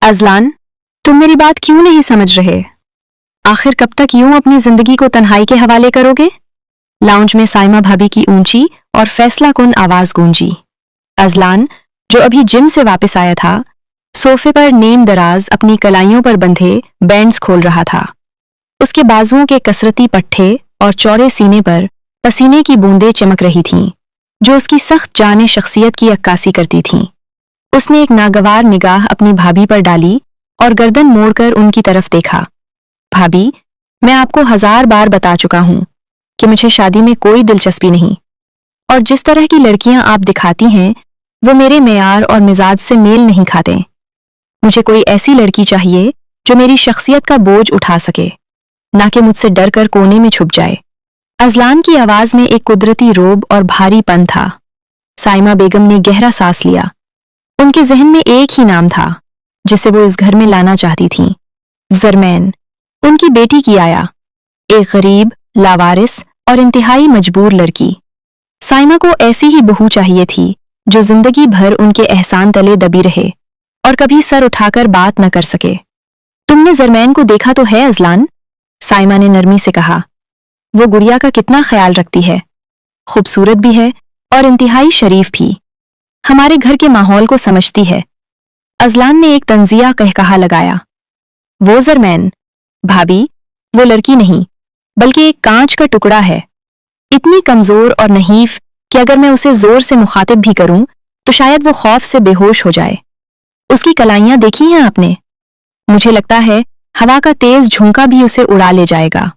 अज़लान, तुम मेरी बात क्यों नहीं समझ रहे? आखिर कब तक यूं अपनी जिंदगी को तन्हाई के हवाले करोगे? लाउंज में साइमा भाभी की ऊंची और फैसला कुन आवाज गूंजी। अज़लान, जो अभी जिम से वापस आया था, सोफे पर नेम दराज अपनी कलाइयों पर बंधे बैंड्स खोल रहा था। उसके बाजुओं के कसरती पट्टे और चौड़े सीने पर पसीने की बूंदें चमक रही थीं, जो उसकी सख्त जाने शख्सियत की अक्कासी करती थीं। उसने एक नागवार निगाह अपनी भाभी पर डाली और गर्दन मोड़कर उनकी तरफ देखा। भाभी, मैं आपको 1000 बार बता चुका हूं कि मुझे शादी में कोई दिलचस्पी नहीं, और जिस तरह की लड़कियां आप दिखाती हैं वो मेरे मेयार और मिजाज से मेल नहीं खाते। मुझे कोई ऐसी लड़की चाहिए जो मेरी शख्सियत का बोझ उठा सके, ना कि मुझसे डर कर कोने में छुप जाए। अज़लान की आवाज में एक कुदरती रोब और भारीपन था। साइमा बेगम ने गहरा सांस लिया। उनके जहन में एक ही नाम था जिसे वो इस घर में लाना चाहती थीं, ज़रमैन, उनकी बेटी की आया, एक गरीब, लावारिस और इंतहाई मजबूर लड़की। साइमा को ऐसी ही बहू चाहिए थी जो जिंदगी भर उनके एहसान तले दबी रहे और कभी सर उठाकर बात न कर सके। तुमने ज़रमैन को देखा तो है अज़लान? साइमा ने नरमी से कहा। वो गुड़िया का कितना ख्याल रखती है, खूबसूरत भी है और इंतहाई शरीफ भी। हमारे घर के माहौल को समझती है। अज़लान ने एक तंजिया कहकहा लगाया। वो ज़रमैन, भाभी, वो लड़की नहीं बल्कि एक कांच का टुकड़ा है, इतनी कमजोर और नहीफ कि अगर मैं उसे जोर से मुखातिब भी करूं तो शायद वो खौफ से बेहोश हो जाए। उसकी कलाइयां देखी हैं आपने? मुझे लगता है हवा का तेज झोंका भी उसे उड़ा ले जाएगा।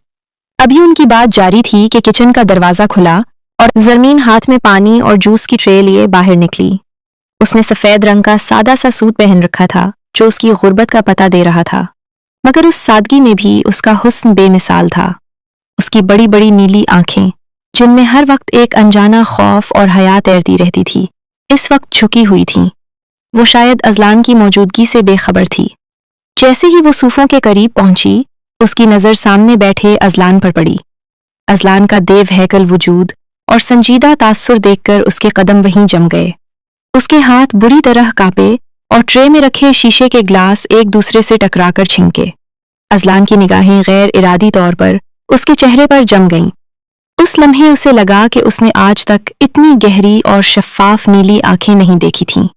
अभी उनकी बात जारी थी कि किचन का दरवाजा खुला और ज़रमीन हाथ में पानी और जूस की ट्रे लिए बाहर निकली। उसने सफेद रंग का सादा सा सूट पहन रखा था जो उसकी गुर्बत का पता दे रहा था, मगर उस सादगी में भी उसका हुस्न बेमिसाल था। उसकी बड़ी बड़ी नीली आंखें, जिनमें हर वक्त एक अनजाना खौफ और हया तैरती रहती थी, इस वक्त झुकी हुई थीं। वो शायद अज़लान की मौजूदगी से बेखबर थी। जैसे ही वो सूफों के करीब पहुंची, उसकी नज़र सामने बैठे अज़लान पर पड़ी। अज़लान का देव हैकल वजूद और संजीदा तासुर देखकर उसके कदम वहीं जम गए। उसके हाथ बुरी तरह कांपे और ट्रे में रखे शीशे के ग्लास एक दूसरे से टकराकर छिंके। अज़लान की निगाहें गैर इरादी तौर पर उसके चेहरे पर जम गईं। उस लम्हे उसे लगा कि उसने आज तक इतनी गहरी और शफ़ाफ नीली आंखें नहीं देखी थीं।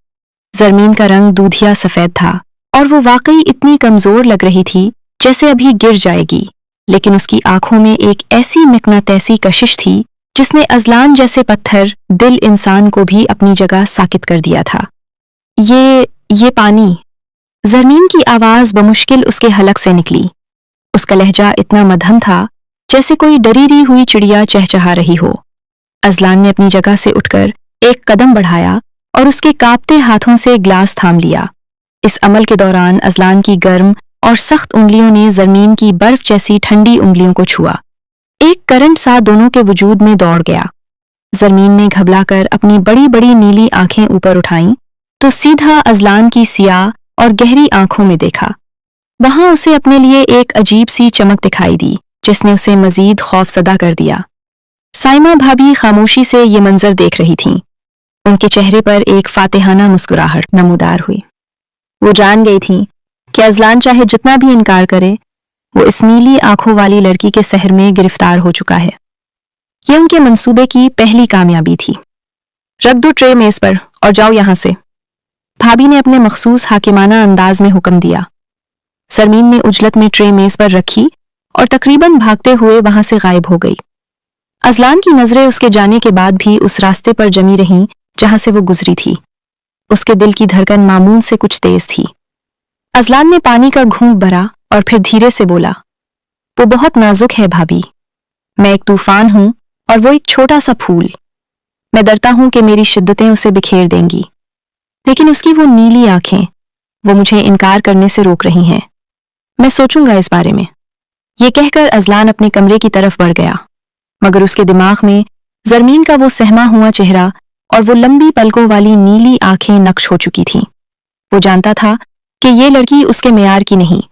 ज़रमीन का रंग दूधिया सफ़ेद था और वो वाकई इतनी कमज़ोर लग रही थी जैसे अभी गिर जाएगी, लेकिन उसकी आंखों में एक ऐसी मिकनातैसी कशिश थी जिसने अज़लान जैसे पत्थर दिल इंसान को भी अपनी जगह साकित कर दिया था। ये पानी। ज़रमीन की आवाज़ बमुश्किल उसके हलक से निकली। उसका लहजा इतना मध्यम था जैसे कोई डरी हुई चिड़िया चहचहा रही हो। अज़लान ने अपनी जगह से उठकर एक कदम बढ़ाया और उसके कांपते हाथों से ग्लास थाम लिया। इस अमल के दौरान अज़लान की गर्म और सख्त उंगलियों ने ज़रमीन की बर्फ जैसी ठंडी उंगलियों को छुआ। एक करंट सा दोनों के वजूद में दौड़ गया। ज़रमीन ने घबराकर अपनी बड़ी बड़ी नीली आंखें ऊपर उठाईं तो सीधा अज़लान की सियाह और गहरी आंखों में देखा। वहां उसे अपने लिए एक अजीब सी चमक दिखाई दी जिसने उसे मजीद खौफजदा कर दिया। साइमा भाभी खामोशी से ये मंजर देख रही थीं। उनके चेहरे पर एक फातिहाना मुस्कुराहट नमूदार हुई। वो जान गई थीं कि अज़लान चाहे जितना भी इनकार करे, वो इस नीली आंखों वाली लड़की के सहर में गिरफ्तार हो चुका है। ये उनके मंसूबे की पहली कामयाबी थी। रख दो ट्रे मेज पर और जाओ यहां से, भाभी ने अपने मखसूस हाकिमाना अंदाज में हुक्म दिया। ज़रमीन ने उजलत में ट्रे मेज पर रखी और तकरीबन भागते हुए वहां से गायब हो गई। अज़लान की नजरें उसके जाने के बाद भी उस रास्ते पर जमी रहीं जहां से वो गुजरी थी। उसके दिल की धड़कन मामूल से कुछ तेज थी। अज़लान ने पानी का घूंट भरा और फिर धीरे से बोला, वो बहुत नाजुक है भाभी। मैं एक तूफान हूं और वो एक छोटा सा फूल। मैं डरता हूं कि मेरी शिद्दतें उसे बिखेर देंगी, लेकिन उसकी वो नीली आंखें, वो मुझे इनकार करने से रोक रही हैं। मैं सोचूंगा इस बारे में। ये कहकर अज़लान अपने कमरे की तरफ बढ़ गया, मगर उसके दिमाग में ज़रमीन का वो सहमा हुआ चेहरा और वो लंबी पलकों वाली नीली आंखें नक्श हो चुकी थीं। वो जानता था कि ये लड़की उसके मेयार की नहीं,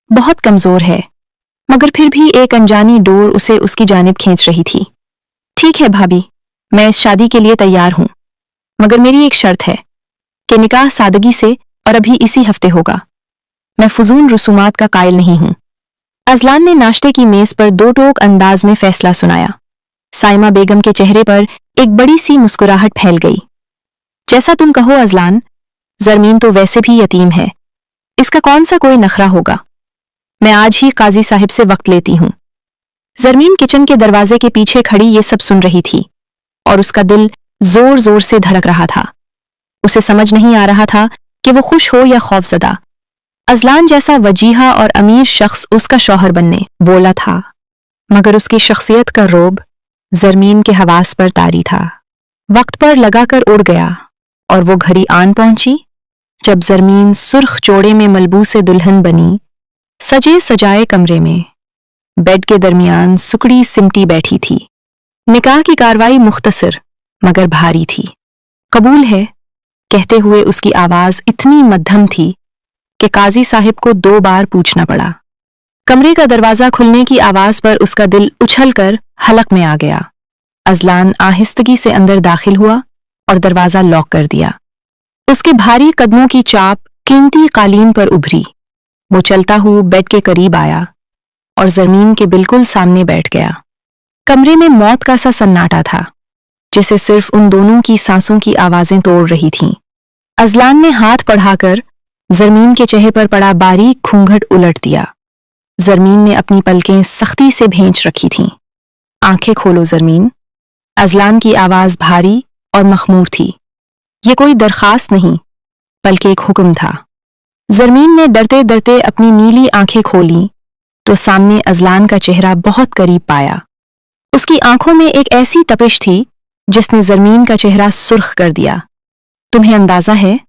बहुत कमज़ोर है, मगर फिर भी एक अनजानी डोर उसे उसकी जानिब खींच रही थी। ठीक है भाभी, मैं इस शादी के लिए तैयार हूं, मगर मेरी एक शर्त है कि निकाह सादगी से और अभी इसी हफ्ते होगा। मैं फजूल रसूमात का कायल नहीं हूं। अजलान ने नाश्ते की मेज पर दो टोक अंदाज में फैसला सुनाया। साइमा बेगम के चेहरे पर एक बड़ी सी मुस्कुराहट फैल गई। जैसा तुम कहो अजलान, जरमीन तो वैसे भी यतीम है, इसका कौन सा कोई नखरा होगा। मैं आज ही काजी साहिब से वक्त लेती हूं। जरमीन किचन के दरवाजे के पीछे खड़ी ये सब सुन रही थी और उसका दिल जोर जोर से धड़क रहा था। उसे समझ नहीं आ रहा था कि वो खुश हो या खौफजदा। अजलान जैसा वजीहा और अमीर शख्स उसका शौहर बनने वोला था, मगर उसकी शख्सियत का रोब जरमीन के हवास पर तारी था। वक्त पर लगाकर उड़ गया और वो घड़ी आन पहुंची जब जरमीन सुर्ख चोड़े में मलबूसे दुल्हन बनी, सजे सजाए कमरे में बेड के दरमियान सुकड़ी सिमटी बैठी थी। निकाह की कार्रवाई मुख्तसर मगर भारी थी। कबूल है कहते हुए उसकी आवाज इतनी मध्यम थी कि काजी साहिब को 2 बार पूछना पड़ा। कमरे का दरवाजा खुलने की आवाज पर उसका दिल उछलकर हलक में आ गया। अजलान आहिस्तगी से अंदर दाखिल हुआ और दरवाजा लॉक कर दिया। उसके भारी कदमों की चाप कीमती कालीन पर उभरी। वो चलता हुआ बेड के करीब आया और जरमीन के बिल्कुल सामने बैठ गया। कमरे में मौत का सा सन्नाटा था, जिसे सिर्फ उन दोनों की सांसों की आवाजें तोड़ रही थीं। अजलान ने हाथ बढ़ाकर जरमीन के चेहरे पर पड़ा बारीक घूंघट उलट दिया। जरमीन ने अपनी पलकें सख्ती से भींच रखी थीं। आंखें खोलो जरमीन। अजलान की आवाज भारी और मखमूर थी। ये कोई दरखास्त नहीं बल्कि एक हुक्म था। जरमीन ने डरते डरते अपनी नीली आंखें खोली तो सामने अजलान का चेहरा बहुत करीब पाया। उसकी आंखों में एक ऐसी तपिश थी जिसने जरमीन का चेहरा सुर्ख कर दिया। तुम्हें अंदाजा है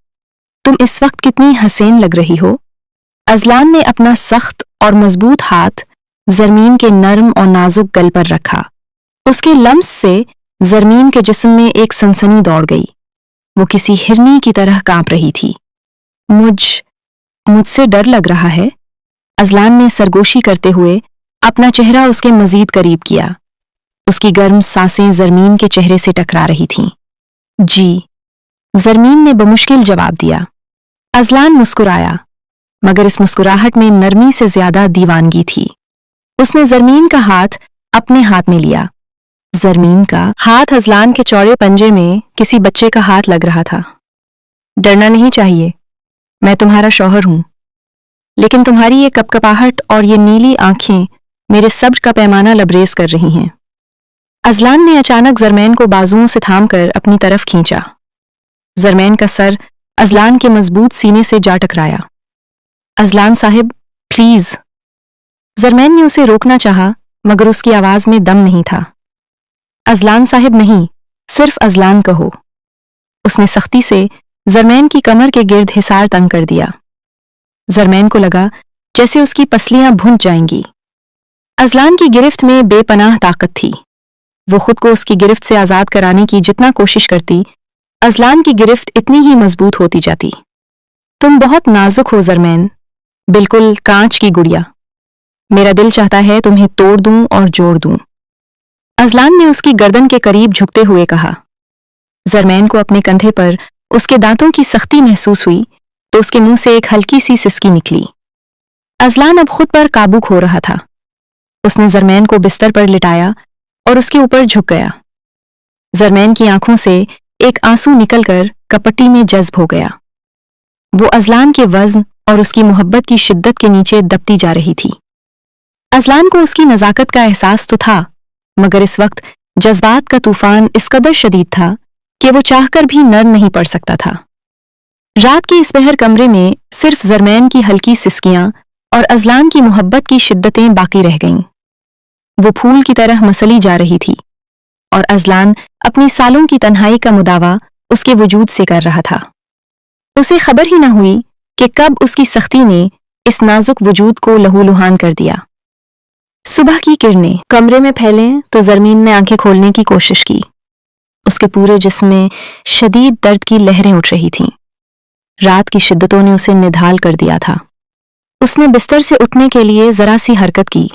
तुम इस वक्त कितनी हसीन लग रही हो। अजलान ने अपना सख्त और मजबूत हाथ जरमीन के नर्म और नाजुक गल पर रखा। उसके लम्स से जरमीन के जिस्म में एक सनसनी दौड़ गई। वो किसी हिरनी की तरह कांप रही थी। मुझसे डर लग रहा है। अजलान ने सरगोशी करते हुए अपना चेहरा उसके मजीद करीब किया। उसकी गर्म सांसें जरमीन के चेहरे से टकरा रही थीं। जी, जरमीन ने बमुश्किल जवाब दिया। अजलान मुस्कुराया, मगर इस मुस्कुराहट में नरमी से ज्यादा दीवानगी थी। उसने जरमीन का हाथ अपने हाथ में लिया। जरमीन का हाथ अजलान के चौड़े पंजे में किसी बच्चे का हाथ लग रहा था। डरना नहीं चाहिए, मैं तुम्हारा शौहर हूं, लेकिन तुम्हारी ये कपकपाहट और ये नीली आंखें मेरे सब्र का पैमाना लबरेज कर रही हैं। अजलान ने अचानक जरमैन को बाजुओं से थामकर अपनी तरफ खींचा। जरमैन का सर अजलान के मजबूत सीने से जा टकराया। Azlan Sahib, please. जरमैन ने उसे रोकना चाहा, मगर उसकी आवाज में दम नहीं था। अजलान साहिब नहीं, सिर्फ अजलान कहो। उसने सख्ती से जरमैन की कमर के गिर्द हिसार तंग कर दिया। जरमैन को लगा जैसे उसकी पसलियां भुन जाएंगी। अजलान की गिरफ्त में बेपनाह ताकत थी। वो खुद को उसकी गिरफ्त से आजाद कराने की जितना कोशिश करती, अजलान की गिरफ्त इतनी ही मजबूत होती जाती। तुम बहुत नाजुक हो जरमैन, बिल्कुल कांच की गुड़िया। मेरा दिल चाहता है तुम्हें तोड़ दूं और जोड़ दूं। अजलान ने उसकी गर्दन के करीब झुकते हुए कहा। जरमैन को अपने कंधे पर उसके दांतों की सख्ती महसूस हुई तो उसके मुंह से एक हल्की सी सिसकी निकली। अजलान अब खुद पर काबू खो रहा था। उसने जरमैन को बिस्तर पर लिटाया और उसके ऊपर झुक गया। जरमैन की आंखों से एक आंसू निकलकर कपट्टी में जज्ब हो गया। वो अजलान के वज़न और उसकी मोहब्बत की शिद्दत के नीचे दबती जा रही थी। अजलान को उसकी नज़ाकत का एहसास तो था, मगर इस वक्त जज्बात का तूफान इस कदर शदीद था कि वो चाहकर भी नर्म नहीं पड़ सकता था। रात के इस पहर कमरे में सिर्फ जरमैन की हल्की सिसकियां और अजलान की मोहब्बत की शिद्दतें बाकी रह गईं। वो फूल की तरह मसली जा रही थी और अजलान अपनी सालों की तन्हाई का मुदावा उसके वजूद से कर रहा था। उसे खबर ही न हुई कि कब उसकी सख्ती ने इस नाजुक वजूद को लहूलुहान कर दिया। सुबह की किरणें कमरे में फैलें तो जरमीन ने आंखें खोलने की कोशिश की। उसके पूरे जिस्म में शदीद दर्द की लहरें उठ रही थीं। रात की शिद्दतों ने उसे निढाल कर दिया था। उसने बिस्तर से उठने के लिए जरा सी हरकत की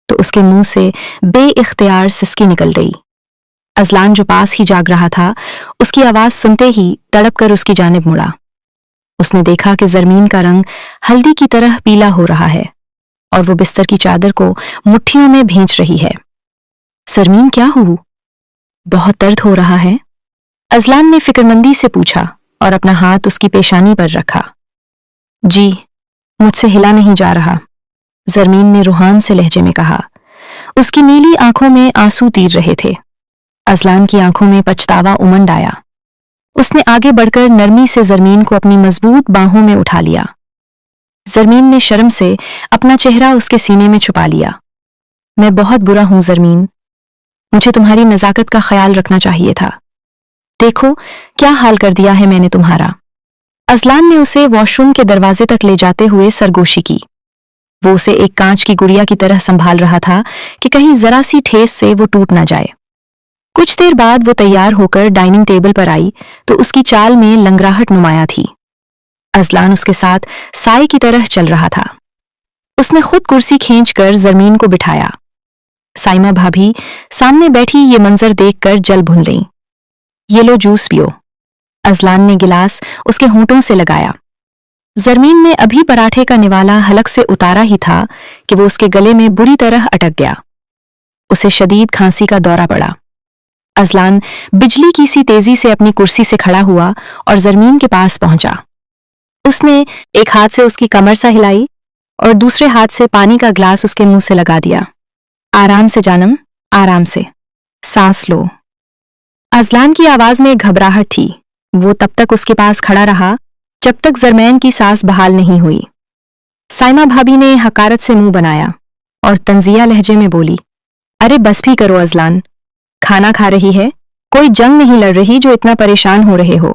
तो उसके मुंह से बेइख्तियार सिसकी निकल गई। अजलान जो पास ही जाग रहा था, उसकी आवाज सुनते ही तड़प कर उसकी जानिब मुड़ा। उसने देखा कि जरमीन का रंग हल्दी की तरह पीला हो रहा है और वो बिस्तर की चादर को मुट्ठियों में भींच रही है। सरमीन, क्या हुआ? बहुत दर्द हो रहा है? अजलान ने फिक्रमंदी से पूछा और अपना हाथ उसकी पेशानी पर रखा। जी, मुझसे हिला नहीं जा रहा, जरमीन ने रूहान से लहजे में कहा। उसकी नीली आंखों में आंसू तीर रहे थे। अजलान की आंखों में पछतावा उमंड आया। उसने आगे बढ़कर नरमी से जरमीन को अपनी मजबूत बाहों में उठा लिया। जरमीन ने शर्म से अपना चेहरा उसके सीने में छुपा लिया। मैं बहुत बुरा हूं जरमीन, मुझे तुम्हारी नजाकत का ख्याल रखना चाहिए था। देखो क्या हाल कर दिया है मैंने तुम्हारा। अजलान ने उसे वॉशरूम के दरवाजे तक ले जाते हुए सरगोशी की। वो उसे एक कांच की गुड़िया की तरह संभाल रहा था कि कहीं जरा सी ठेस से वो टूट ना जाए। कुछ देर बाद वो तैयार होकर डाइनिंग टेबल पर आई तो उसकी चाल में लंगराहट नुमाया थी। अजलान उसके साथ साए की तरह चल रहा था। उसने खुद कुर्सी खींचकर जरमीन को बिठाया। साइमा भाभी सामने बैठी ये मंजर देखकर जल भुन रही। ये लो जूस पियो। अजलान ने गिलास उसके होंठों से लगाया। जरमीन ने अभी पराठे का निवाला हलक से उतारा ही था कि वो उसके गले में बुरी तरह अटक गया। उसे शदीद खांसी का दौरा पड़ा। अजलान बिजली की सी तेजी से अपनी कुर्सी से खड़ा हुआ और जरमीन के पास पहुंचा। उसने एक हाथ से उसकी कमर सा हिलाई और दूसरे हाथ से पानी का ग्लास उसके मुंह से लगा दिया। आराम से जानम, आराम से, सांस लो। अजलान की आवाज में घबराहट थी। वो तब तक उसके पास खड़ा रहा जब तक जरमैन की सांस बहाल नहीं हुई। साइमा भाभी ने हकारत से मुंह बनाया और तंजिया लहजे में बोली, अरे बस भी करो अजलान, खाना खा रही है, कोई जंग नहीं लड़ रही जो इतना परेशान हो रहे हो।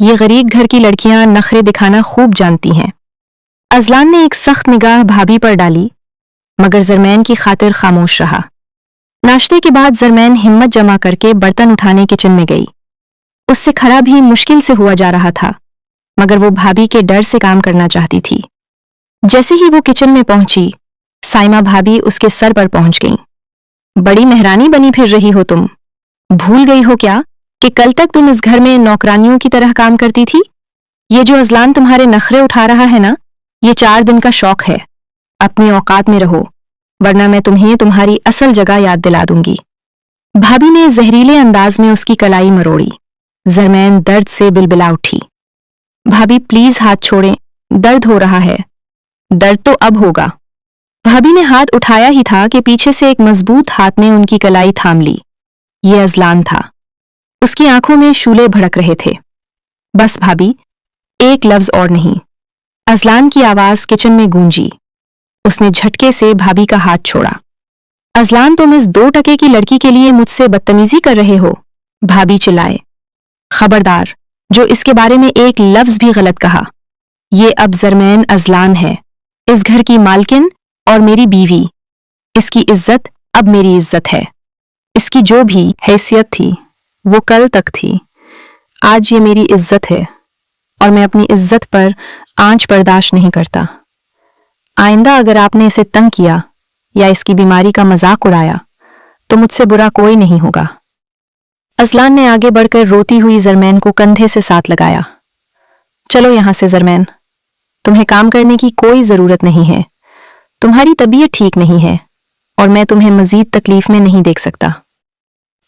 ये गरीब घर की लड़कियां नखरे दिखाना खूब जानती हैं। अजलान ने एक सख्त निगाह भाभी पर डाली मगर जरमैन की खातिर खामोश रहा। नाश्ते के बाद जरमैन हिम्मत जमा करके बर्तन उठाने किचन में गई। उससे खड़ा भी मुश्किल से हुआ जा रहा था मगर वो भाभी के डर से काम करना चाहती थी। जैसे ही वो किचन में पहुंची, साइमा भाभी उसके सर पर पहुंच गईं। बड़ी मेहरानी बनी फिर रही हो तुम। भूल गई हो क्या कि कल तक तुम इस घर में नौकरानियों की तरह काम करती थी? ये जो अजलान तुम्हारे नखरे उठा रहा है ना, ये 4 दिन का शौक है। अपनी औकात में रहो वरना मैं तुम्हें तुम्हारी असल जगह याद दिला दूंगी। भाभी ने जहरीले अंदाज में उसकी कलाई मरोड़ी। जरमैन दर्द से बिलबिला उठी। भाभी प्लीज हाथ छोड़ें, दर्द हो रहा है। दर्द तो अब होगा। भाभी ने हाथ उठाया ही था कि पीछे से एक मजबूत हाथ ने उनकी कलाई थाम ली। ये अजलान था। उसकी आंखों में शूले भड़क रहे थे। बस भाभी, एक लफ्ज और नहीं। अजलान की आवाज किचन में गूंजी। उसने झटके से भाभी का हाथ छोड़ा। अजलान, तुम इस 2 टके की लड़की के लिए मुझसे बदतमीजी कर रहे हो। भाभी चिल्लाए। खबरदार, जो इसके बारे में एक लफ्ज भी गलत कहा। ये अब जरमैन अजलान है, इस घर की मालकिन और मेरी बीवी। इसकी इज्जत अब मेरी इज्जत है। इसकी जो भी हैसियत थी वो कल तक थी। आज ये मेरी इज्जत है और मैं अपनी इज्जत पर आंच बर्दाश्त नहीं करता। आइंदा अगर आपने इसे तंग किया या इसकी बीमारी का मजाक उड़ाया तो मुझसे बुरा कोई नहीं होगा। अजलान ने आगे बढ़कर रोती हुई जरमैन को कंधे से साथ लगाया। चलो यहां से जरमैन, तुम्हें काम करने की कोई जरूरत नहीं है। तुम्हारी तबीयत ठीक नहीं है और मैं तुम्हें मजीद तकलीफ में नहीं देख सकता।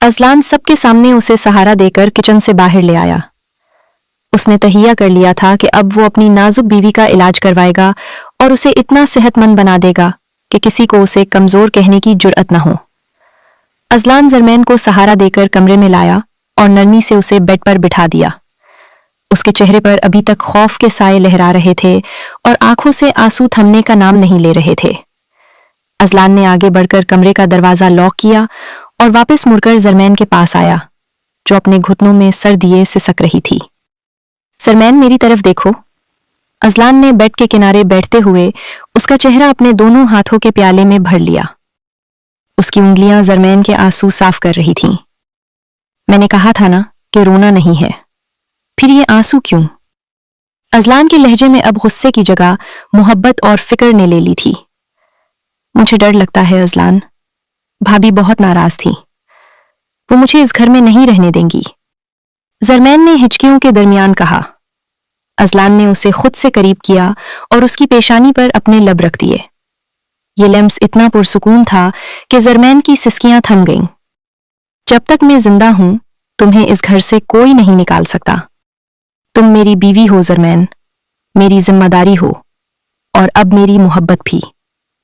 अजलान सबके सामने उसे सहारा देकर किचन से बाहर ले आया। उसने तहिया कर लिया था कि अब वो अपनी नाजुक बीवी का इलाज करवाएगा और उसे इतना सेहतमंद बना देगा कि किसी को उसे कमजोर कहने की जुर्अत न हो। अजलान जरमैन को सहारा देकर कमरे में लाया और नरमी से उसे बेड पर बिठा दिया। उसके चेहरे पर अभी तक खौफ के साए लहरा रहे थे और आंखों से आंसू थमने का नाम नहीं ले रहे थे। अजलान ने आगे बढ़कर कमरे का दरवाजा लॉक किया और वापस मुड़कर जरमैन के पास आया, जो अपने घुटनों में सर दिए सिसक रही थी। जरमैन, मेरी तरफ देखो। अजलान ने बेड के किनारे बैठते हुए उसका चेहरा अपने दोनों हाथों के प्याले में भर लिया। उसकी उंगलियां जरमैन के आंसू साफ कर रही थीं। मैंने कहा था ना कि रोना नहीं है, फिर ये आंसू क्यों? अजलान के लहजे में अब गुस्से की जगह मोहब्बत और फिक्र ने ले ली थी। मुझे डर लगता है अजलान, भाभी बहुत नाराज थी। वो मुझे इस घर में नहीं रहने देंगी। जरमैन ने हिचकियों के दरमियान कहा। ازلان نے اسے خود سے قریب کیا اور اس کی پیشانی پر اپنے لب رکھ دیے۔ یہ لمس اتنا پرسکون تھا کہ زرمین کی سسکیاں تھم گئیں۔ جب تک میں زندہ ہوں تمہیں اس گھر سے کوئی نہیں نکال سکتا۔ تم میری بیوی ہو زرمین، میری ذمہ داری ہو، اور اب میری محبت بھی۔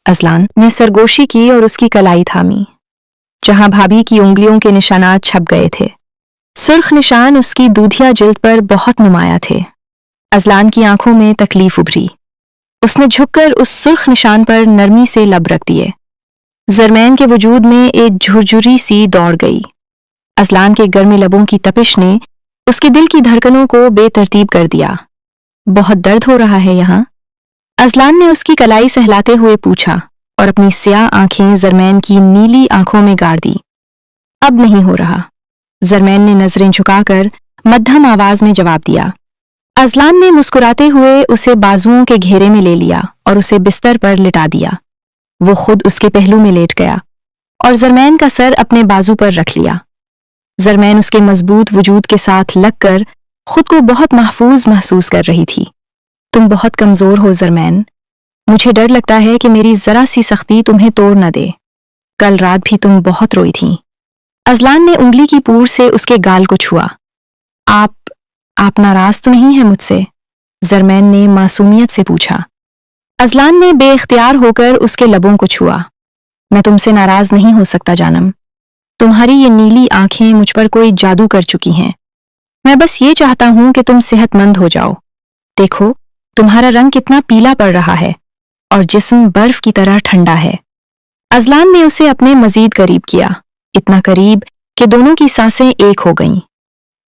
ازلان نے سرگوشی کی اور اس کی کلائی تھامی، جہاں بھابھی کی انگلیوں کے نشانات چھپ گئے تھے۔ سرخ نشان اس کی دودھیا جلد پر بہت نمایاں تھے۔ ازلان کی آنکھوں میں تکلیف ابھری۔ اس نے جھک کر اس سرخ نشان پر نرمی سے لب رکھ دیے۔ زرمین کے وجود میں ایک جھرجھری سی دوڑ گئی۔ ازلان کے گرم لبوں کی تپش نے اس کے دل کی دھڑکنوں کو بے ترتیب کر دیا۔ بہت درد ہو رہا ہے یہاں؟ ازلان نے اس کی کلائی سہلاتے ہوئے پوچھا اور اپنی سیاہ آنکھیں زرمین کی نیلی آنکھوں میں گاڑ دی۔ اب نہیں ہو رہا، زرمین نے نظریں جھکا کر مدھم آواز میں جواب دیا۔ ازلان نے مسکراتے ہوئے اسے بازوؤں کے گھیرے میں لے لیا اور اسے بستر پر لٹا دیا۔ وہ خود اس کے پہلو میں لیٹ گیا اور زرمین کا سر اپنے بازو پر رکھ لیا۔ زرمین اس کے مضبوط وجود کے ساتھ لگ کر خود کو بہت محفوظ محسوس کر رہی تھی۔ تم بہت کمزور ہو زرمین، مجھے ڈر لگتا ہے کہ میری ذرا سی سختی تمہیں توڑ نہ دے۔ کل رات بھی تم بہت روئی تھیں۔ ازلان نے انگلی کی پور سے اس کے گال کو چھوا۔ آپ ناراض تو نہیں ہیں مجھ سے؟ زرمین نے معصومیت سے پوچھا۔ ازلان نے بے اختیار ہو کر اس کے لبوں کو چھوا۔ میں تم سے ناراض نہیں ہو سکتا جانم، تمہاری یہ نیلی آنکھیں مجھ پر کوئی جادو کر چکی ہیں۔ میں بس یہ چاہتا ہوں کہ تم صحت مند ہو جاؤ۔ دیکھو تمہارا رنگ کتنا پیلا پڑ رہا ہے اور جسم برف کی طرح ٹھنڈا ہے۔ ازلان نے اسے اپنے مزید قریب کیا، اتنا قریب کہ دونوں کی سانسیں ایک ہو گئیں۔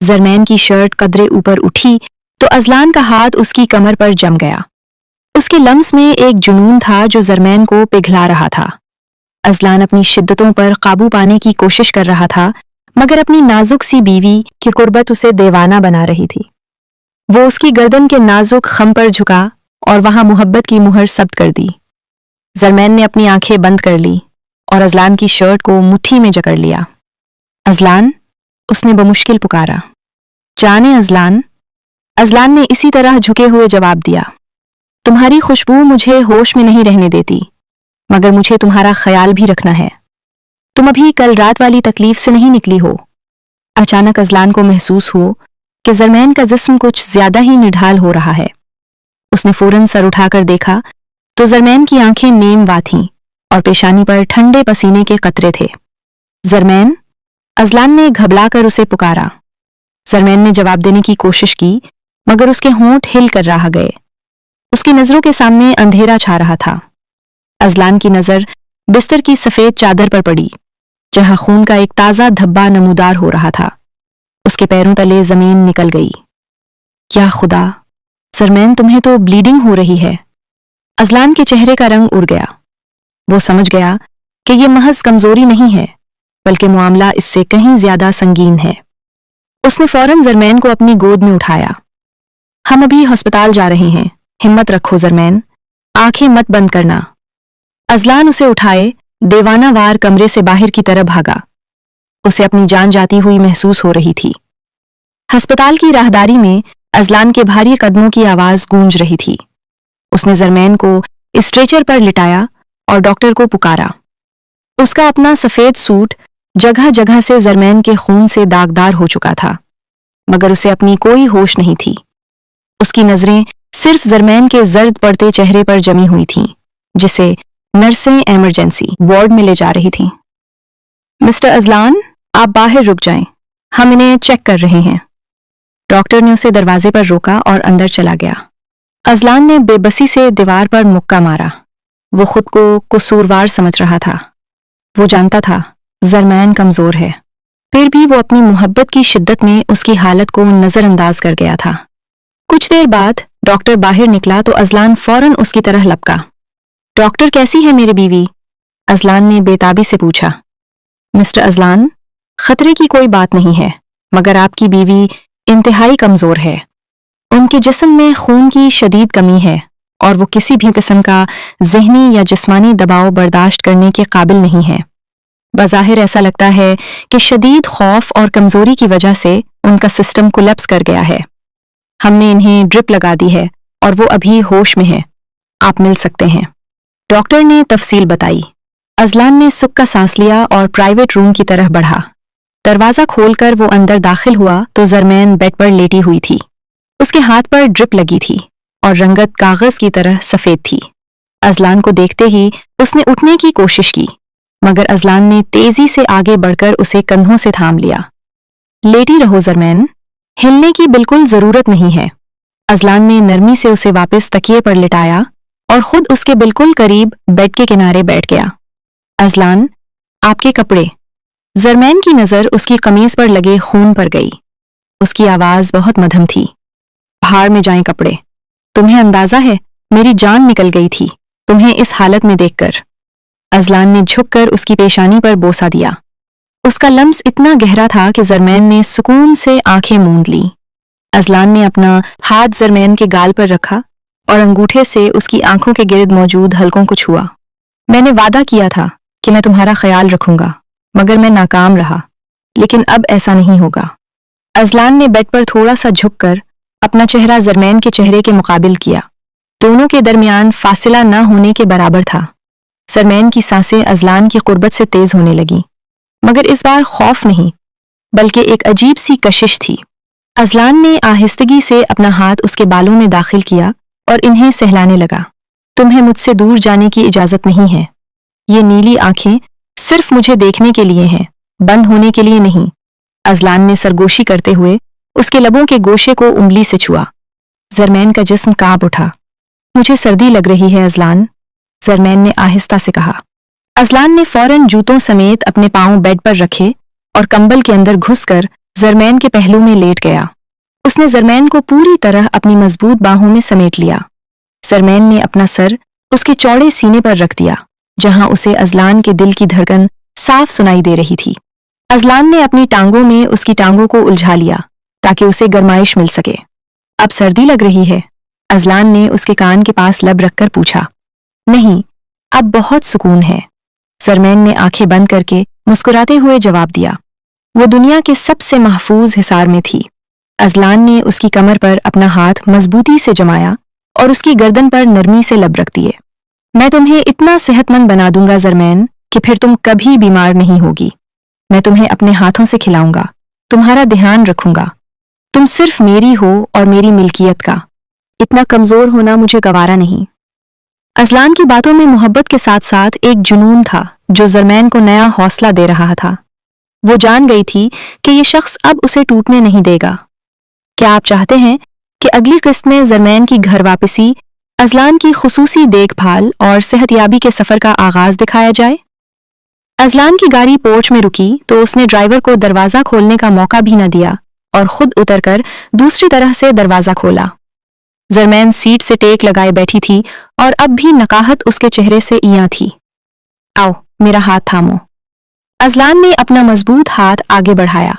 زرمین کی شرٹ قدرے اوپر اٹھی تو ازلان کا ہاتھ اس کی کمر پر جم گیا۔ اس کے لمس میں ایک جنون تھا جو زرمین کو پگھلا رہا تھا۔ ازلان اپنی شدتوں پر قابو پانے کی کوشش کر رہا تھا، مگر اپنی نازک سی بیوی کی قربت اسے دیوانہ بنا رہی تھی۔ وہ اس کی گردن کے نازک خم پر جھکا اور وہاں محبت کی مہر ثبت کر دی۔ زرمین نے اپنی آنکھیں بند کر لی اور ازلان کی شرٹ کو مٹھی میں جکڑ لیا۔ ازلان، اس نے بمشکل پکارا۔ جانے ازلان۔ ازلان نے اسی طرح جھکے ہوئے جواب دیا۔ تمہاری خوشبو مجھے ہوش میں نہیں رہنے دیتی، مگر مجھے تمہارا خیال بھی رکھنا ہے۔ تم ابھی کل رات والی تکلیف سے نہیں نکلی ہو۔ اچانک ازلان کو محسوس ہو کہ زرمین کا جسم کچھ زیادہ ہی نڈھال ہو رہا ہے۔ اس نے فوراً سر اٹھا کر دیکھا تو زرمین کی آنکھیں نیم وا تھیں اور پیشانی پر ٹھنڈے پسینے کے قطرے تھے۔ زرمین، ازلان نے گھبرا کر اسے پکارا۔ زرمین نے جواب دینے کی کوشش کی، مگر اس کے ہونٹ ہل کر رہ گئے۔ اس کی نظروں کے سامنے اندھیرا چھا رہا تھا۔ ازلان کی نظر بستر کی سفید چادر پر پڑی، جہاں خون کا ایک تازہ دھبا نمودار ہو رہا تھا۔ اس کے پیروں تلے زمین نکل گئی۔ یا خدا، زرمین تمہیں تو بلیڈنگ ہو رہی ہے۔ ازلان کے چہرے کا رنگ اڑ گیا۔ وہ سمجھ گیا کہ یہ محض کمزوری نہیں ہے، بلکہ معاملہ اس سے کہیں زیادہ سنگین ہے۔ اس نے فوراً زرمین کو اپنی گود میں اٹھایا۔ ہم ابھی ہسپتال جا رہے ہیں، ہمت رکھو زرمین، آنکھیں مت بند کرنا۔ ازلان اسے اٹھائے دیوانہ وار کمرے سے باہر کی طرف بھاگا۔ اسے اپنی جان جاتی ہوئی محسوس ہو رہی تھی۔ ہسپتال کی راہداری میں ازلان کے بھاری قدموں کی آواز گونج رہی تھی۔ اس نے زرمین کو اسٹریچر پر لٹایا اور ڈاکٹر کو پکارا۔ اس کا اپنا سفید سوٹ جگہ جگہ سے زرمین کے خون سے داغدار ہو چکا تھا، مگر اسے اپنی کوئی ہوش نہیں تھی۔ اس کی نظریں صرف زرمین کے زرد پڑتے چہرے پر جمی ہوئی تھیں، جسے نرسیں ایمرجنسی وارڈ میں لے جا رہی تھیں۔ مسٹر ازلان، آپ باہر رک جائیں، ہم انہیں چیک کر رہے ہیں۔ ڈاکٹر نے اسے دروازے پر روکا اور اندر چلا گیا۔ ازلان نے بے بسی سے دیوار پر مکہ مارا۔ وہ خود کو قصوروار سمجھ رہا تھا۔ وہ جانتا تھا زرمین کمزور ہے، پھر بھی وہ اپنی محبت کی شدت میں اس کی حالت کو نظر انداز کر گیا تھا۔ کچھ دیر بعد ڈاکٹر باہر نکلا تو ازلان فوراً اس کی طرح لپکا۔ ڈاکٹر کیسی ہے میری بیوی؟ ازلان نے بے تابی سے پوچھا۔ مسٹر ازلان، خطرے کی کوئی بات نہیں ہے، مگر آپ کی بیوی انتہائی کمزور ہے۔ ان کے جسم میں خون کی شدید کمی ہے اور وہ کسی بھی قسم کا ذہنی یا جسمانی دباؤ برداشت کرنے کے قابل نہیں ہے۔ بظاہر ایسا لگتا ہے کہ شدید خوف اور کمزوری کی وجہ سے ان کا سسٹم کولیپس کر گیا ہے۔ हमने इन्हें ड्रिप लगा दी है और वो अभी होश में है, आप मिल सकते हैं। डॉक्टर ने तफसील बताई। अजलान ने सुख का सांस लिया और प्राइवेट रूम की तरफ बढ़ा। दरवाज़ा खोलकर वो अंदर दाखिल हुआ तो जरमैन बेड पर लेटी हुई थी। उसके हाथ पर ड्रिप लगी थी और रंगत कागज की तरह सफ़ेद थी। अजलान को देखते ही उसने उठने की कोशिश की, मगर अजलान ने तेजी से आगे बढ़कर उसे कंधों से थाम लिया। लेटी रहो जरमैन, हिलने की बिल्कुल जरूरत नहीं है। अजलान ने नरमी से उसे वापस तकिए पर लिटाया और खुद उसके बिल्कुल करीब बेड के किनारे बैठ गया। अजलान, आपके कपड़े। जरमैन की नज़र उसकी कमीज पर लगे खून पर गई। उसकी आवाज़ बहुत मध्यम थी। भाड़ में जाएं कपड़े। तुम्हें अंदाजा है मेरी जान निकल गई थी तुम्हें इस हालत में देखकर। अजलान ने झुककर उसकी पेशानी पर बोसा दिया। उसका लम्स इतना गहरा था कि जरमैन ने सुकून से आंखें मूंद ली। अजलान ने अपना हाथ जरमैन के गाल पर रखा और अंगूठे से उसकी आंखों के गिर्द मौजूद हलकों को छुआ। मैंने वादा किया था कि मैं तुम्हारा ख्याल रखूंगा, मगर मैं नाकाम रहा, लेकिन अब ऐसा नहीं होगा। अजलान ने बेड पर थोड़ा सा झुककर अपना चेहरा जरमैन के चेहरे के मुकाबिल किया। दोनों के दरमियान फासिला न होने के बराबर था। जरमैन की सांसें अजलान की कुर्बत से तेज होने लगीं, मगर इस बार खौफ नहीं, बल्कि एक अजीब सी कशिश थी। अजलान ने आहिस्तगी से अपना हाथ उसके बालों में दाखिल किया और इन्हें सहलाने लगा। तुम्हें मुझसे दूर जाने की इजाजत नहीं है। ये नीली आंखें सिर्फ मुझे देखने के लिए हैं, बंद होने के लिए नहीं। अजलान ने सरगोशी करते हुए उसके लबों के गोशे को उंगली से छुआ। जरमैन का जिस्म कांप उठा। मुझे सर्दी लग रही है अजलान, जरमैन ने आहिस्ता से कहा। अजलान ने फौरन जूतों समेत अपने पांव बेड पर रखे और कंबल के अंदर घुसकर जरमैन के पहलू में लेट गया। उसने जरमैन को पूरी तरह अपनी मजबूत बाहों में समेट लिया। जरमैन ने अपना सर उसके चौड़े सीने पर रख दिया, जहां उसे अजलान के दिल की धड़कन साफ सुनाई दे रही थी। अजलान ने अपनी टांगों में उसकी टांगों को उलझा लिया ताकि उसे गर्माइश मिल सके। अब सर्दी लग रही है? अजलान ने उसके कान के पास लब रखकर पूछा। नहीं, अब बहुत सुकून है, जरमैन ने आंखें बंद करके मुस्कुराते हुए जवाब दिया। वो दुनिया के सबसे महफूज हिसार में थी। अजलान ने उसकी कमर पर अपना हाथ मजबूती से जमाया और उसकी गर्दन पर नरमी से लब रख दिए। मैं तुम्हें इतना सेहतमंद बना दूंगा जरमैन कि फिर तुम कभी बीमार नहीं होगी। मैं तुम्हें अपने हाथों से खिलाऊंगा, तुम्हारा ध्यान रखूंगा। तुम सिर्फ मेरी हो और मेरी मिल्कियत का। इतना कमजोर होना मुझे गवारा नहीं। अजलान की बातों में मोहब्बत के साथ साथ एक जुनून था जो जरमैन को नया हौसला दे रहा था। वो जान गई थी कि ये शख्स अब उसे टूटने नहीं देगा। क्या आप चाहते हैं कि अगली किस्त में जरमैन की घर वापसी, अजलान की खुसूसी देखभाल और सेहतयाबी के सफर का आगाज दिखाया जाए? अजलान की गाड़ी पोर्च में रुकी तो उसने ड्राइवर को दरवाजा खोलने का मौका भी न दिया और खुद उतरकर दूसरी तरह से दरवाजा खोला। जरमैन सीट से टेक लगाए बैठी थी और अब भी नकाहत उसके चेहरे से इयां थी। आओ, मेरा हाथ थामो। अजलान ने अपना मजबूत हाथ आगे बढ़ाया।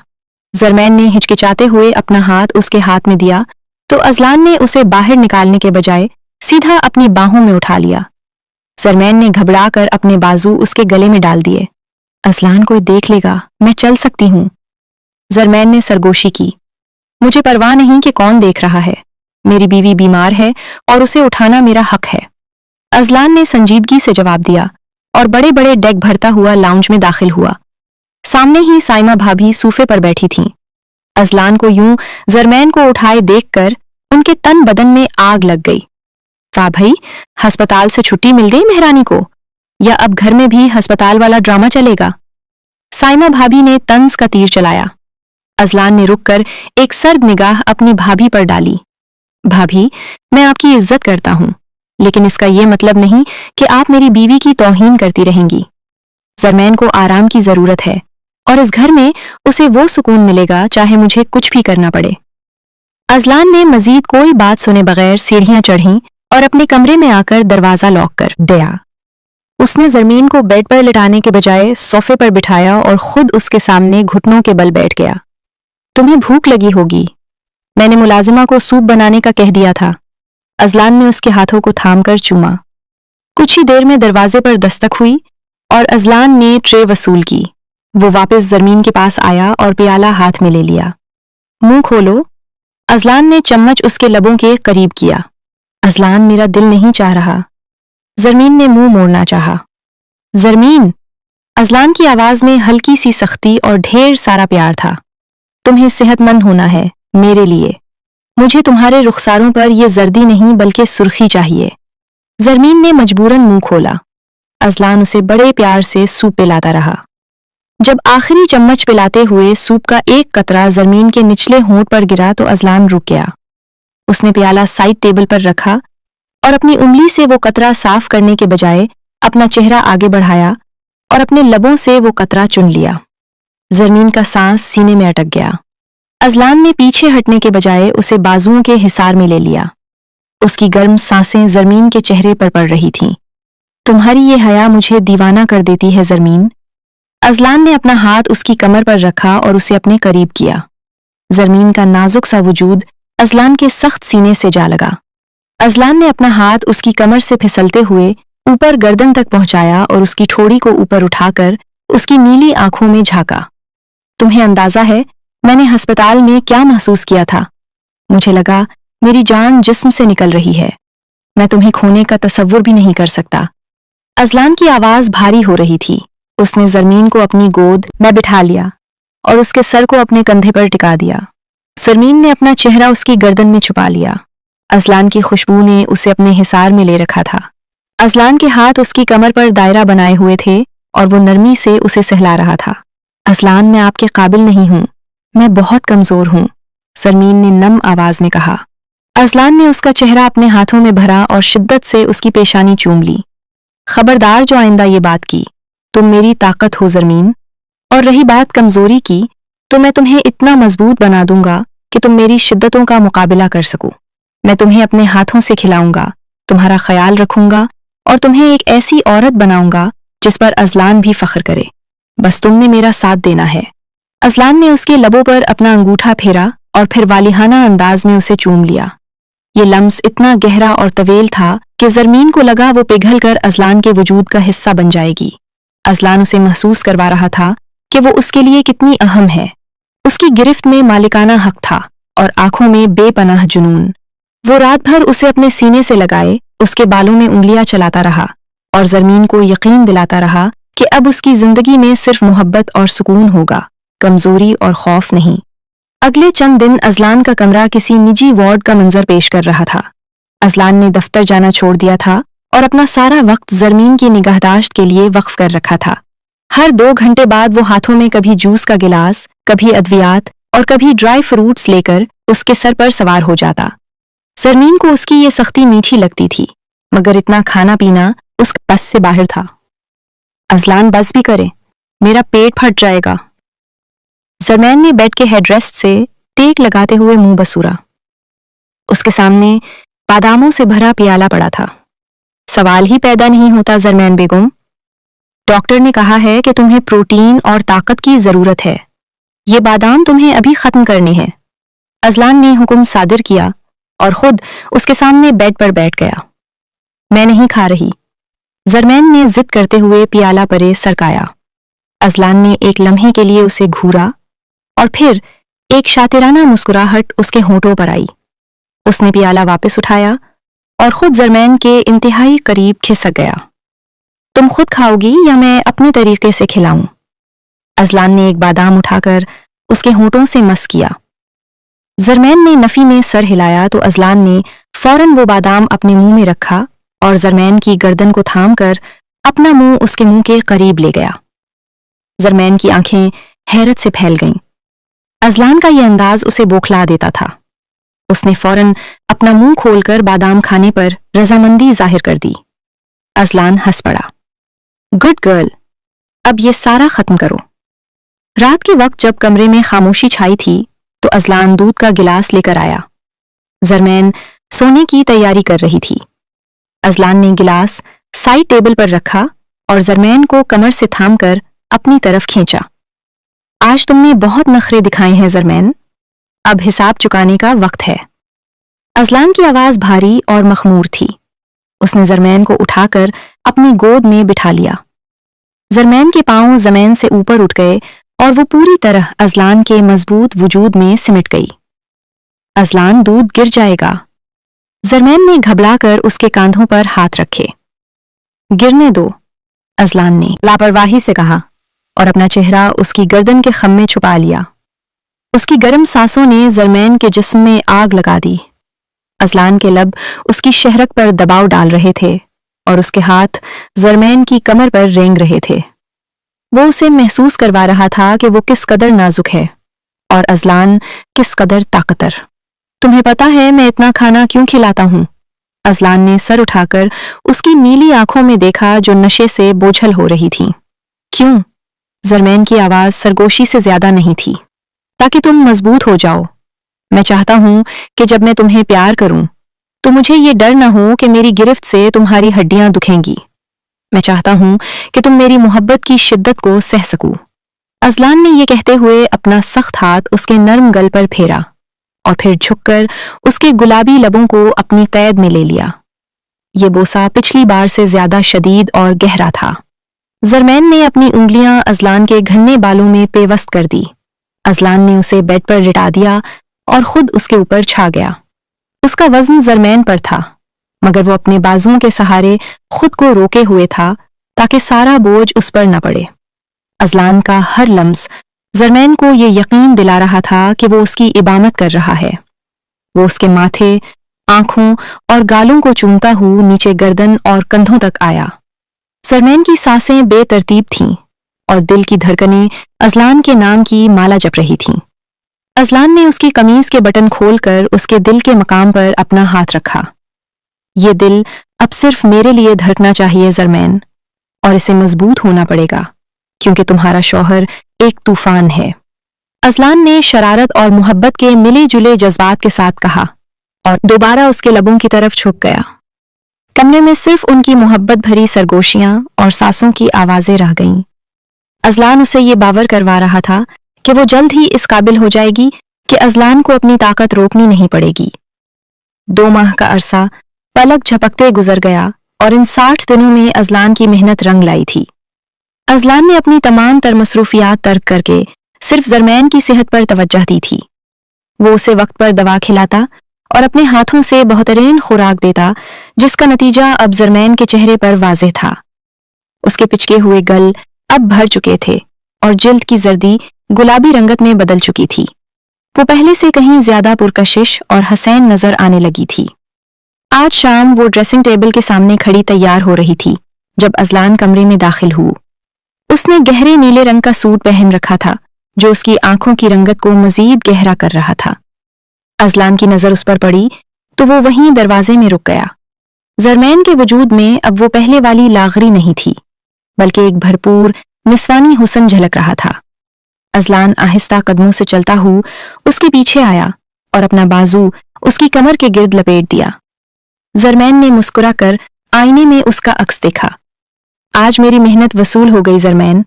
जरमैन ने हिचकिचाते हुए अपना हाथ उसके हाथ में दिया तो अजलान ने उसे बाहर निकालने के बजाय सीधा अपनी बाहों में उठा लिया। जरमैन ने घबराकर अपने बाजू उसके गले में डाल दिए। अजलान कोई देख लेगा, मैं चल सकती हूं। जरमैन ने सरगोशी की। मुझे परवाह नहीं कि कौन देख रहा है। मेरी बीवी बीमार है और उसे उठाना मेरा हक है। अजलान ने संजीदगी से जवाब दिया और बड़े बड़े डेग भरता हुआ लाउंज में दाखिल हुआ। सामने ही साइमा भाभी सूफे पर बैठी थीं। अजलान को यूं जरमैन को उठाए देखकर उनके तन बदन में आग लग गई। वाह भाई, अस्पताल से छुट्टी मिल गई मेहरानी को, या अब घर में भी अस्पताल वाला ड्रामा चलेगा? साइमा भाभी ने तंज का तीर चलाया। अजलान ने रुककर एक सर्द निगाह अपनी भाभी पर डाली। भाभी, मैं आपकी इज्जत करता हूं, लेकिन इसका यह मतलब नहीं कि आप मेरी बीवी की तौहीन करती रहेंगी। जरमैन को आराम की जरूरत है और इस घर में उसे वो सुकून मिलेगा चाहे मुझे कुछ भी करना पड़े। अजलान ने मजीद कोई बात सुने बगैर सीढ़ियां चढ़ीं और अपने कमरे में आकर दरवाजा लॉक कर दिया। उसने जरमीन को बेड पर लिटाने के बजाय सोफे पर बिठाया और खुद उसके सामने घुटनों के बल बैठ गया। तुम्हें भूख लगी होगी, मैंने मुलाजिमा को सूप बनाने का कह दिया था। अजलान ने उसके हाथों को थामकर चूमा। कुछ ही देर में दरवाजे पर दस्तक हुई और अजलान ने ट्रे वसूल की। वो वापस जरमीन के पास आया और प्याला हाथ में ले लिया। मुंह खोलो। अजलान ने चम्मच उसके लबों के करीब किया। अजलान, मेरा दिल नहीं चाह रहा। जरमीन ने मुंह मोड़ना चाहा। जरमीन, अजलान की आवाज में हल्की सी सख्ती और ढेर सारा प्यार था। तुम्हें सेहतमंद होना है मेरे लिए। मुझे तुम्हारे रुखसारों पर यह जर्दी नहीं बल्कि सुर्खी चाहिए। जरमीन ने मजबूरन मुंह खोला। अजलान उसे बड़े प्यार से सूप पिलाता रहा। जब आखिरी चम्मच पिलाते हुए सूप का एक कतरा जरमीन के निचले होंठ पर गिरा तो अजलान रुक गया। उसने प्याला साइड टेबल पर रखा और अपनी उंगली से वो कतरा साफ करने के बजाय अपना चेहरा आगे बढ़ाया और अपने लबों से वो कतरा चुन लिया। जरमीन का सांस सीने में अटक गया। अजलान ने पीछे हटने के बजाय उसे बाजुओं के हिसार में ले लिया। उसकी गर्म सांसें जरमीन के चेहरे पर पड़ रही थीं। तुम्हारी ये हया मुझे दीवाना कर देती है जरमीन। अजलान ने अपना हाथ उसकी कमर पर रखा और उसे अपने करीब किया। जरमीन का नाजुक सा वजूद अजलान के सख्त सीने से जा लगा। अजलान ने अपना हाथ उसकी कमर से फिसलते हुए ऊपर गर्दन तक पहुंचाया और उसकी ठोड़ी को ऊपर उठाकर उसकी नीली आंखों में झांका। तुम्हें अंदाजा है मैंने अस्पताल में क्या महसूस किया था? मुझे लगा मेरी जान जिस्म से निकल रही है। मैं तुम्हें खोने का तसव्वुर भी नहीं कर सकता। अजलान की आवाज भारी हो रही थी। उसने जरमीन को अपनी गोद में बिठा लिया और उसके सर को अपने कंधे पर टिका दिया। जरमीन ने अपना चेहरा उसकी गर्दन में छुपा लिया। अजलान की खुशबू ने उसे अपने हिसार में ले रखा था। अजलान के हाथ उसकी कमर पर दायरा बनाए हुए थे और वो नरमी से उसे सहला रहा था। अजलान, मैं आपके काबिल नहीं हूं। मैं बहुत कमजोर हूं, जरमीन ने नम आवाज में कहा। अजलान ने उसका चेहरा अपने हाथों में भरा और शिद्दत से उसकी पेशानी चूम ली। खबरदार जो आइंदा ये बात की। तुम मेरी ताकत हो जरमीन। और रही बात कमजोरी की तो मैं तुम्हें इतना मजबूत बना दूंगा कि तुम मेरी शिद्दतों का मुकाबला कर सको। मैं तुम्हें अपने हाथों से खिलाऊंगा, तुम्हारा ख्याल रखूंगा और तुम्हें एक ऐसी औरत बनाऊंगा जिस पर अजलान भी फख्र करे। बस तुमने मेरा साथ देना है। अजलान ने उसके लबों पर अपना अंगूठा फेरा और फिर वालिहाना अंदाज में उसे चूम लिया। ये लम्स इतना गहरा और तवील था कि जरमीन को लगा वो पिघलकर अजलान के वजूद का हिस्सा बन जाएगी। अजलान उसे महसूस करवा रहा था कि वो उसके लिए कितनी अहम है। उसकी गिरफ्त में मालिकाना हक था और आंखों में बेपनाह जुनून। वो रात भर उसे अपने सीने से लगाए उसके बालों में उंगलियां चलाता रहा और जरमीन को यकीन दिलाता रहा कि अब उसकी जिंदगी में सिर्फ मोहब्बत और सुकून होगा, कमजोरी और खौफ नहीं। अगले चंद दिन अजलान का कमरा किसी निजी वार्ड का मंजर पेश कर रहा था। अजलान ने दफ्तर जाना छोड़ दिया था और अपना सारा वक्त जरमीन की निगाहदाश्त के लिए वक्फ कर रखा था। हर 2 घंटे बाद वो हाथों में कभी जूस का गिलास, कभी अद्वियात और कभी ड्राई फ्रूट्स लेकर उसके सर पर सवार हो जाता। जरमीन को उसकी ये सख्ती मीठी लगती थी, मगर इतना खाना पीना उसके बस से बाहर था। अजलान, बस भी करे, मेरा पेट फट जाएगा। जरमैन ने बेड के हेडरेस्ट से टेक लगाते हुए मुंह बसूरा। उसके सामने बादामों से भरा प्याला पड़ा था। सवाल ही पैदा नहीं होता जरमैन बेगम। डॉक्टर ने कहा है कि तुम्हें प्रोटीन और ताकत की जरूरत है। ये बादाम तुम्हें अभी खत्म करने हैं। अजलान ने हुक्म सादिर किया और खुद उसके सामने बेड पर बैठ गया। मैं नहीं खा रही, जरमैन ने जिद करते हुए प्याला परे सरकाया। अजलान ने एक लम्हे के लिए उसे घूरा और फिर एक शातिराना मुस्कुराहट उसके होंठों पर आई। उसने प्याला वापस उठाया और खुद जरमैन के इंतहाई करीब खिसक गया। तुम खुद खाओगी या मैं अपने तरीके से खिलाऊं? अजलान ने एक बादाम उठाकर उसके होंठों से मस किया। जरमैन ने नफी में सर हिलाया तो अजलान ने फौरन वो बादाम अपने मुंह में रखा और जरमैन की गर्दन को थामकर अपना मुंह उसके मुंह के करीब ले गया। जरमैन की आंखें हैरत से फैल गईं। अजलान का यह अंदाज उसे बौखला देता था। उसने फौरन अपना मुंह खोलकर बादाम खाने पर रजामंदी जाहिर कर दी। अजलान हंस पड़ा। गुड गर्ल, अब ये सारा खत्म करो। रात के वक्त जब कमरे में खामोशी छाई थी तो अजलान दूध का गिलास लेकर आया। जरमैन सोने की तैयारी कर रही थी। अजलान ने गिलास साइड टेबल पर रखा और जरमैन को कमर से थामकर अपनी तरफ खींचा। आज तुमने बहुत नखरे दिखाए हैं जरमैन, अब हिसाब चुकाने का वक्त है। अजलान की आवाज भारी और मखमूर थी। उसने जरमैन को उठाकर अपनी गोद में बिठा लिया। जरमैन के पांव जमीन से ऊपर उठ गए और वो पूरी तरह अजलान के मजबूत वजूद में सिमट गई। अजलान दूध गिर जाएगा। जरमैन ने घबरा कर उसके कांधों पर हाथ रखे। गिरने दो, अजलान ने लापरवाही से कहा और अपना चेहरा उसकी गर्दन के खम में छुपा लिया। उसकी गर्म सांसों ने जरमैन के जिस्म में आग लगा दी। अजलान के लब उसकी शहरक पर दबाव डाल रहे थे और उसके हाथ जरमैन की कमर पर रेंग रहे थे। वो उसे महसूस करवा रहा था कि वो किस कदर नाजुक है और अजलान किस कदर ताकतवर। तुम्हें पता है मैं इतना खाना क्यों खिलाता हूं? अजलान ने सर उठाकर उसकी नीली आंखों में देखा जो नशे से बोझल हो रही थी। क्यों? जरमैन की आवाज सरगोशी से ज्यादा नहीं थी। ताकि तुम मजबूत हो जाओ। मैं चाहता हूं कि जब मैं तुम्हें प्यार करूं तो मुझे ये डर ना हो कि मेरी गिरफ्त से तुम्हारी हड्डियां दुखेंगी। मैं चाहता हूं कि तुम मेरी मोहब्बत की शिद्दत को सह सकूं। अजलान ने यह कहते हुए अपना सख्त हाथ उसके नर्म गल पर फेरा और फिर झुककर उसके गुलाबी लबों को अपनी कैद में ले लिया। ये बोसा पिछली बार से ज्यादा शदीद और गहरा था। जरमैन ने अपनी उंगलियां अजलान के घने बालों में पेवस्त कर दी। अजलान ने उसे बेड पर लिटा दिया और खुद उसके ऊपर छा गया। उसका वजन जरमैन पर था, मगर वो अपने बाजुओं के सहारे खुद को रोके हुए था ताकि सारा बोझ उस पर न पड़े। अजलान का हर लम्स जरमैन को ये यकीन दिला रहा था कि वो उसकी इबामत कर रहा है। वो उसके माथे, आंखों और गालों को चूमता हुआ नीचे गर्दन और कंधों तक आया। जरमैन की सांसें बेतरतीब थीं और दिल की धड़कनें अजलान के नाम की माला जप रही थीं। अजलान ने उसकी कमीज के बटन खोलकर उसके दिल के मकाम पर अपना हाथ रखा। ये दिल अब सिर्फ मेरे लिए धड़कना चाहिए जरमैन, और इसे मजबूत होना पड़ेगा क्योंकि तुम्हारा शौहर एक तूफान है। अजलान ने शरारत और मोहब्बत के मिले जुले जज्बात के साथ कहा और दोबारा उसके लबों की तरफ झुक गया। कमरे में सिर्फ उनकी मोहब्बत भरी सरगोशियां और सांसों की आवाजें रह गईं। अजलान उसे ये बावर करवा रहा था कि वो जल्द ही इस काबिल हो जाएगी कि अजलान को अपनी ताकत रोकनी नहीं पड़ेगी। 2 माह का अरसा पलक झपकते गुजर गया और इन 60 दिनों में अजलान की मेहनत रंग लाई थी। अजलान ने अपनी तमाम तर मसरूफियात तर्क करके सिर्फ जरमैन की सेहत पर तवज्जो दी थी। वो उसे वक्त पर दवा खिलाता और अपने हाथों से बेहतरीन खुराक देता, जिसका नतीजा अब जरमैन के चेहरे पर वाज़ेह था। उसके पिचके हुए गल अब भर चुके थे और जिल्द की जर्दी गुलाबी रंगत में बदल चुकी थी। वो पहले से कहीं ज्यादा पुरकशिश और हसैन नजर आने लगी थी। आज शाम वो ड्रेसिंग टेबल के सामने खड़ी तैयार हो रही थी जब अजलान कमरे में दाखिल हुआ। उसने गहरे नीले रंग का सूट पहन रखा था जो उसकी आंखों की रंगत को मजीद गहरा कर रहा था। अजलान की नजर उस पर पड़ी तो वो वहीं दरवाजे में रुक गया। जरमैन के वजूद में अब वो पहले वाली लागरी नहीं थी, बल्कि एक भरपूर निस्वानी हुस्न झलक रहा था। अजलान आहिस्ता कदमों से चलता हुआ उसके पीछे आया और अपना बाजू उसकी कमर के गिर्द लपेट दिया। जरमैन ने मुस्कुरा कर आईने में उसका अक्स देखा। आज मेरी मेहनत वसूल हो गई जरमैन।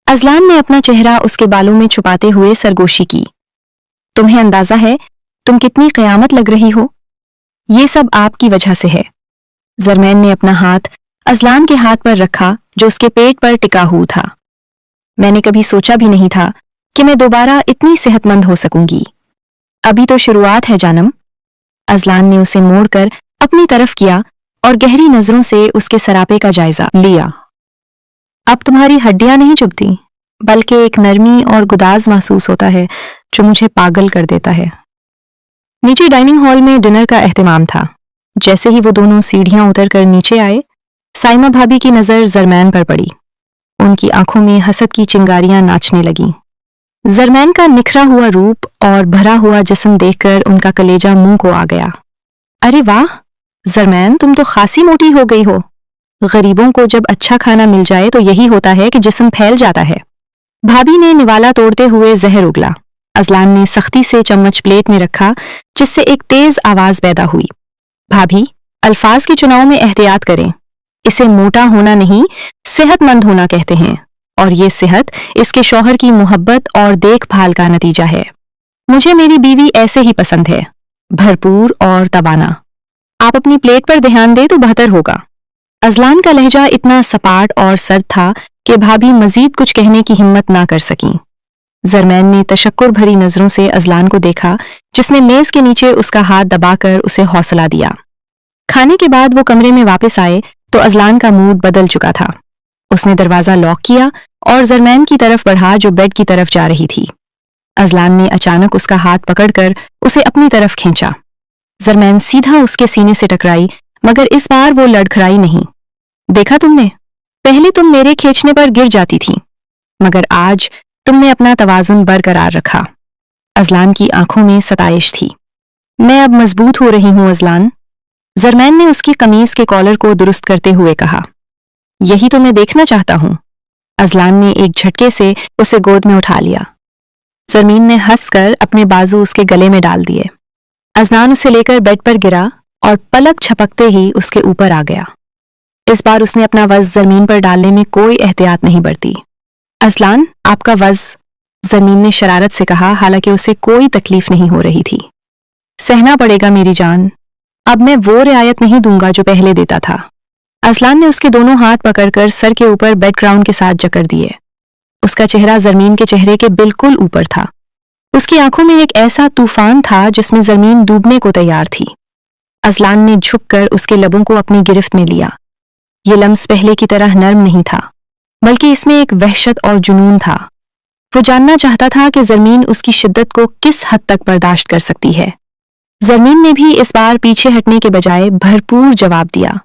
अजलान ने अपना चेहरा उसके बालों में छुपाते हुए सरगोशी की। तुम्हें अंदाजा है तुम कितनी क़यामत लग रही हो? ये सब आपकी वजह से है। जरमैन ने अपना हाथ अजलान के हाथ पर रखा जो उसके पेट पर टिका हुआ था। मैंने कभी सोचा भी नहीं था कि मैं दोबारा इतनी सेहतमंद हो सकूंगी। अभी तो शुरुआत है जानम। अजलान ने उसे मोड़कर अपनी तरफ किया और गहरी नजरों से उसके सरापे का जायजा लिया। अब तुम्हारी हड्डियां नहीं चुभती, बल्कि एक नरमी और गुदाज महसूस होता है जो मुझे पागल कर देता है। नीचे डाइनिंग हॉल में डिनर का एहतमाम था। जैसे ही वो दोनों सीढ़ियां उतरकर नीचे आए, साइमा भाभी की नजर जरमैन पर पड़ी। उनकी आंखों में हसद की चिंगारियां नाचने लगीं। जरमैन का निखरा हुआ रूप और भरा हुआ जिस्म देखकर उनका कलेजा मुंह को आ गया। अरे वाह जरमैन, तुम तो खासी मोटी हो गई हो। गरीबों को जब अच्छा खाना मिल जाए तो यही होता है कि जिस्म फैल जाता है। भाभी ने निवाला तोड़ते हुए जहर उगला। अजलान ने सख्ती से चम्मच प्लेट में रखा जिससे एक तेज आवाज पैदा हुई। भाभी, अल्फाज के चुनाव में एहतियात करें। इसे मोटा होना नहीं, सेहतमंद होना कहते हैं, और ये सेहत इसके शौहर की मोहब्बत और देखभाल का नतीजा है। मुझे मेरी बीवी ऐसे ही पसंद है, भरपूर और तवाना। आप अपनी प्लेट पर ध्यान दें तो बेहतर होगा। अजलान का लहजा इतना सपाट और सर्द था कि भाभी मजीद कुछ कहने की हिम्मत ना कर सकीं। जरमैन ने तशक्कुर भरी नजरों से अजलान को देखा, जिसने मेज के नीचे उसका हाथ दबाकर उसे हौसला दिया। खाने के बाद वो कमरे में वापस आए तो अजलान का मूड बदल चुका था। उसने दरवाजा लॉक किया और जरमैन की तरफ बढ़ा जो बेड की तरफ जा रही थी। अजलान ने अचानक उसका हाथ पकड़कर उसे अपनी तरफ खींचा। जरमैन सीधा उसके सीने से टकराई, मगर इस बार वो लड़खड़ाई नहीं। देखा तुमने, पहले तुम मेरे खींचने पर गिर जाती थी, मगर आज तुमने अपना तवाजुन बरकरार रखा। अजलान की आंखों में सताइश थी। मैं अब मजबूत हो रही हूं अजलान, जरमैन ने उसकी कमीज के कॉलर को दुरुस्त करते हुए कहा। यही तो मैं देखना चाहता हूं। अजलान ने एक झटके से उसे गोद में उठा लिया। जरमीन ने हंसकर अपने बाजू उसके गले में डाल दिए। अजलान उसे लेकर बेड पर गिरा और पलक झपकते ही उसके ऊपर आ गया। इस बार उसने अपना वज़्न जमीन पर डालने में कोई एहतियात नहीं बरती। अजलान, आपका वज़्न, जमीन ने शरारत से कहा, हालांकि उसे कोई तकलीफ नहीं हो रही थी। सहना पड़ेगा मेरी जान, अब मैं वो रियायत नहीं दूंगा जो पहले देता था। अजलान ने उसके दोनों हाथ पकड़कर सर के ऊपर बेड ग्राउंड के साथ जकड़ दिए। उसका चेहरा जरमीन के चेहरे के बिल्कुल ऊपर था। उसकी आंखों में एक ऐसा तूफान था जिसमें जरमीन डूबने को तैयार थी। अजलान ने झुककर उसके लबों को अपनी गिरफ्त में लिया। ये लम्स पहले की तरह नर्म नहीं था, बल्कि इसमें एक वहशत और जुनून था। वो जानना चाहता था कि जरमीन उसकी शिद्दत को किस हद तक बर्दाश्त कर सकती है। जरमीन ने भी इस बार पीछे हटने के बजाय भरपूर जवाब दिया।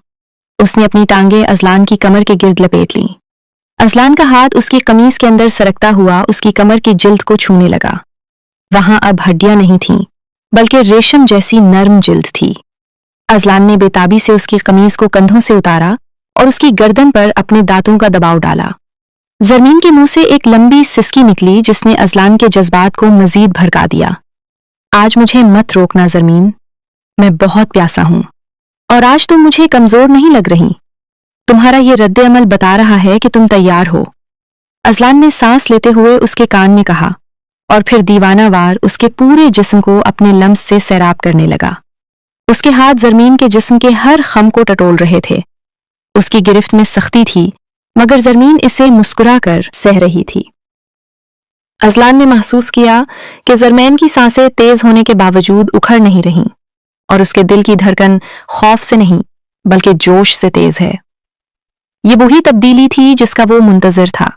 उसने अपनी टांगें अजलान की कमर के गिर्द लपेट लीं। अजलान का हाथ उसकी कमीज के अंदर सरकता हुआ उसकी कमर की जिल्द को छूने लगा। वहां अब हड्डियां नहीं थीं, बल्कि रेशम जैसी नर्म जिल्द थी। अजलान ने बेताबी से उसकी कमीज को कंधों से उतारा और उसकी गर्दन पर अपने दांतों का दबाव डाला। जरमीन के मुंह से एक लंबी सिसकी निकली जिसने अजलान के जज्बात को मजीद भड़का दिया। आज मुझे मत रोकना जरमीन, मैं बहुत प्यासा हूं और आज तुम मुझे कमजोर नहीं लग रही। तुम्हारा ये रद्द अमल बता रहा है कि तुम तैयार हो। अजलान ने सांस लेते हुए उसके कान में कहा और फिर दीवानावार उसके पूरे जिस्म को अपने लम्स से सैराब करने लगा। उसके हाथ जरमीन के जिस्म के हर खम को टटोल रहे थे। उसकी गिरफ्त में सख्ती थी, मगर जरमीन इसे मुस्कुराकर सह रही थी। अजलान ने महसूस किया कि जरमैन की सांसें तेज होने के बावजूद उखड़ नहीं रहीं और उसके दिल की धड़कन खौफ से नहीं बल्कि जोश से तेज है। ये वही तब्दीली थी जिसका वो मुंतजर था।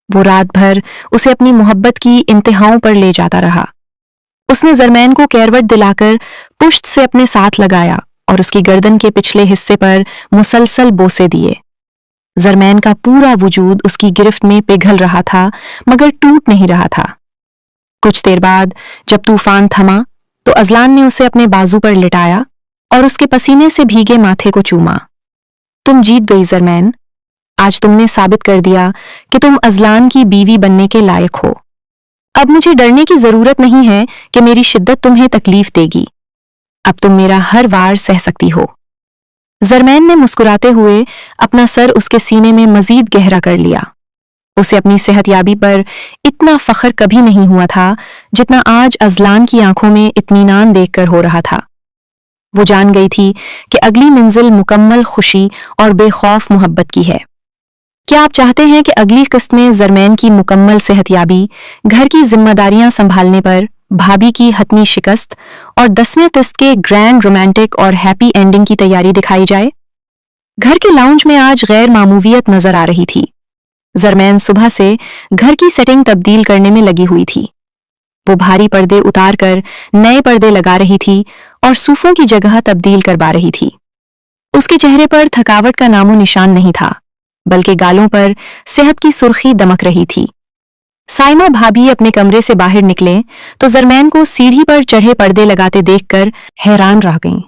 वो रात भर उसे अपनी मोहब्बत की इंतहाओं पर ले जाता रहा। उसने जरमैन को कैरवट दिलाकर पुश्त से अपने साथ लगाया और उसकी गर्दन के पिछले हिस्से पर मुसलसल बोसे दिए। जरमैन का पूरा वजूद उसकी गिरफ्त में पिघल रहा था, मगर टूट नहीं रहा था। कुछ देर बाद जब तूफान थमा तो अजलान ने उसे अपने बाजू पर लिटाया और उसके पसीने से भीगे माथे को चूमा। तुम जीत गई जरमैन, आज तुमने साबित कर दिया कि तुम अजलान की बीवी बनने के लायक हो। अब मुझे डरने की जरूरत नहीं है कि मेरी शिद्दत तुम्हें तकलीफ देगी। अब तुम मेरा हर वार सह सकती हो। जरमैन ने मुस्कुराते हुए अपना सर उसके सीने में मजीद गहरा कर लिया। उसे अपनी सेहतयाबी पर इतना फख्र कभी नहीं हुआ था जितना आज अजलान की आंखों में इत्मीनान देखकर हो रहा था। वो जान गई थी कि अगली मंजिल मुकम्मल खुशी और बेखौफ मोहब्बत की है। क्या आप चाहते हैं कि अगली किस्त में जरमैन की मुकम्मल सेहतयाबी, घर की जिम्मेदारियां संभालने पर भाभी की हतमी शिकस्त और 10वें किस्त के ग्रैंड रोमांटिक और हैप्पी एंडिंग की तैयारी दिखाई जाए? घर के लाउंज में आज गैर मामूवियत नजर आ रही थी। जरमैन सुबह से घर की सेटिंग तब्दील करने में लगी हुई थी। वो भारी पर्दे उतारकर नए पर्दे लगा रही थी और सूफों की जगह तब्दील करवा रही थी। उसके चेहरे पर थकावट का नामो निशान नहीं था, बल्कि गालों पर सेहत की सुर्खी दमक रही थी। साइमा भाभी अपने कमरे से बाहर निकले तो जरमैन को सीढ़ी पर चढ़े पर्दे लगाते देखकर हैरान रह गईं।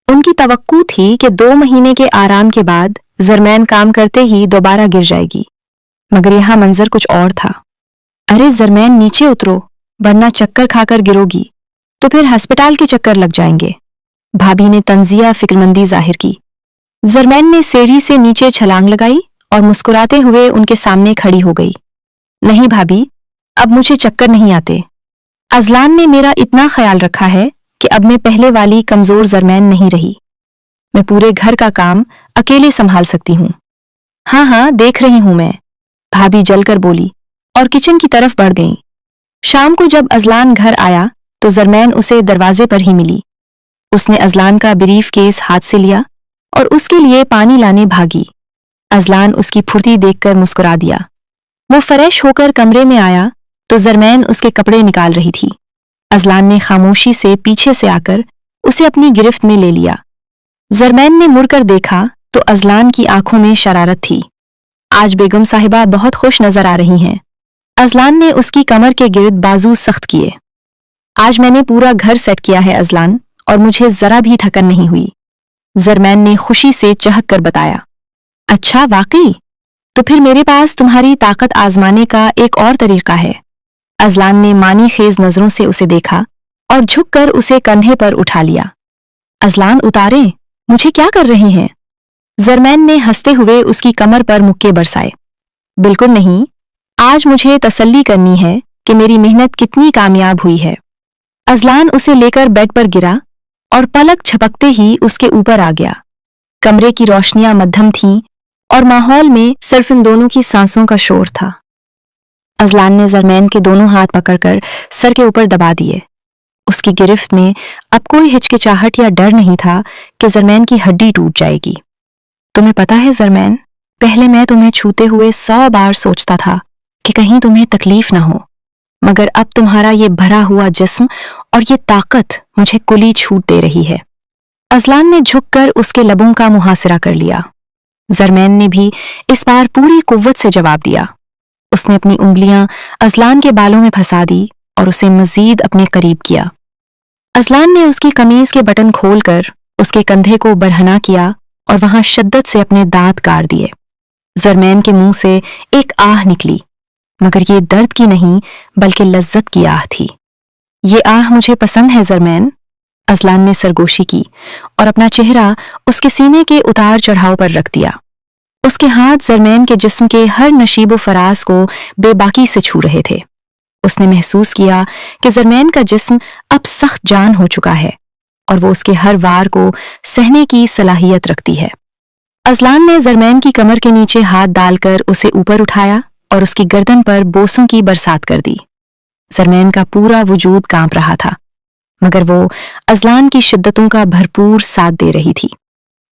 उनकी तवक्कु थी कि 2 महीने के आराम के बाद जरमैन काम करते ही दोबारा गिर जाएगी, मगर यहां मंजर कुछ और था। अरे जरमैन, नीचे उतरो, वरना चक्कर खाकर गिरोगी तो फिर अस्पताल के चक्कर लग जाएंगे। भाभी ने तंजिया फिक्रमंदी जाहिर की। जरमैन ने सीढ़ी से नीचे छलांग लगाई और मुस्कुराते हुए उनके सामने खड़ी हो गई। नहीं भाभी, अब मुझे चक्कर नहीं आते। अजलान ने मेरा इतना ख्याल रखा है कि अब मैं पहले वाली कमजोर जरमैन नहीं रही। मैं पूरे घर का काम अकेले संभाल सकती हूँ। हाँ हाँ, देख रही हूं मैं, भाभी जलकर बोली और किचन की तरफ बढ़ गईं। शाम को जब अजलान घर आया तो जरमैन उसे दरवाजे पर ही मिली। उसने अजलान का ब्रीफ केस हाथ से लिया और उसके लिए पानी लाने भागी। अजलान उसकी फुर्ती देखकर मुस्कुरा दिया। वो फ्रेश होकर कमरे में आया तो जरमैन उसके कपड़े निकाल रही थी। अजलान ने खामोशी से पीछे से आकर उसे अपनी गिरफ्त में ले लिया। जरमैन ने मुड़कर देखा तो अजलान की आंखों में शरारत थी। आज बेगम साहिबा बहुत खुश नजर आ रही हैं। अजलान ने उसकी कमर के गिर्द बाजू सख्त किए। आज मैंने पूरा घर सेट किया है अजलान, और मुझे जरा भी थकन नहीं हुई। जरमैन ने खुशी से चहक कर बताया। अच्छा, वाकई? तो फिर मेरे पास तुम्हारी ताकत आजमाने का एक और तरीका है। अजलान ने मानी खेज नजरों से उसे देखा और झुककर उसे कंधे पर उठा लिया। अजलान, उतारे, मुझे क्या कर रही हैं? जरमैन ने हंसते हुए उसकी कमर पर मुक्के बरसाए। बिल्कुल नहीं, आज मुझे तसल्ली करनी है कि मेरी मेहनत कितनी कामयाब हुई है। अजलान उसे लेकर बेड पर गिरा और पलक झपकते ही उसके ऊपर आ गया। कमरे की रोशनियां मध्यम थीं और माहौल में सिर्फ इन दोनों की सांसों का शोर था। अजलान ने जरमैन के दोनों हाथ पकड़कर सर के ऊपर दबा दिए। उसकी गिरफ्त में अब कोई हिचकिचाहट या डर नहीं था कि जरमैन की हड्डी टूट जाएगी। तुम्हें पता है जरमैन, पहले मैं तुम्हें छूते हुए 100 बार सोचता था कि कहीं तुम्हें तकलीफ ना हो, मगर अब तुम्हारा ये भरा हुआ जिस्म और ये ताकत मुझे कुली छूट दे रही है। अजलान ने झुककर उसके लबों का मुहासिरा कर लिया। जरमैन ने भी इस बार पूरी कुव्वत से जवाब दिया। उसने अपनी उंगलियां अजलान के बालों में फंसा दी और उसे मजीद अपने करीब किया। अजलान ने उसकी कमीज के बटन खोलकर उसके कंधे को बरहना किया और वहां शिद्दत से अपने दांत गाड़ दिए। जरमैन के मुंह से एक आह निकली, मगर ये दर्द की नहीं बल्कि लज्जत की आह थी। ये आह मुझे पसंद है जरमैन। अजलान ने सरगोशी की और अपना चेहरा उसके सीने के उतार चढ़ाव पर रख दिया। उसके हाथ जरमैन के जिस्म के हर नशीबो फराज को बेबाकी से छू रहे थे। उसने महसूस किया कि जरमैन का जिस्म अब सख्त जान हो चुका है और वो उसके हर वार को सहने की सलाहियत रखती है। अजलान ने जरमैन की कमर के नीचे हाथ डालकर उसे ऊपर उठाया और उसकी गर्दन पर बोसों की बरसात कर दी। जरमैन का पूरा वजूद कांप रहा था, मगर वो अजलान की शिद्दतों का भरपूर साथ दे रही थी।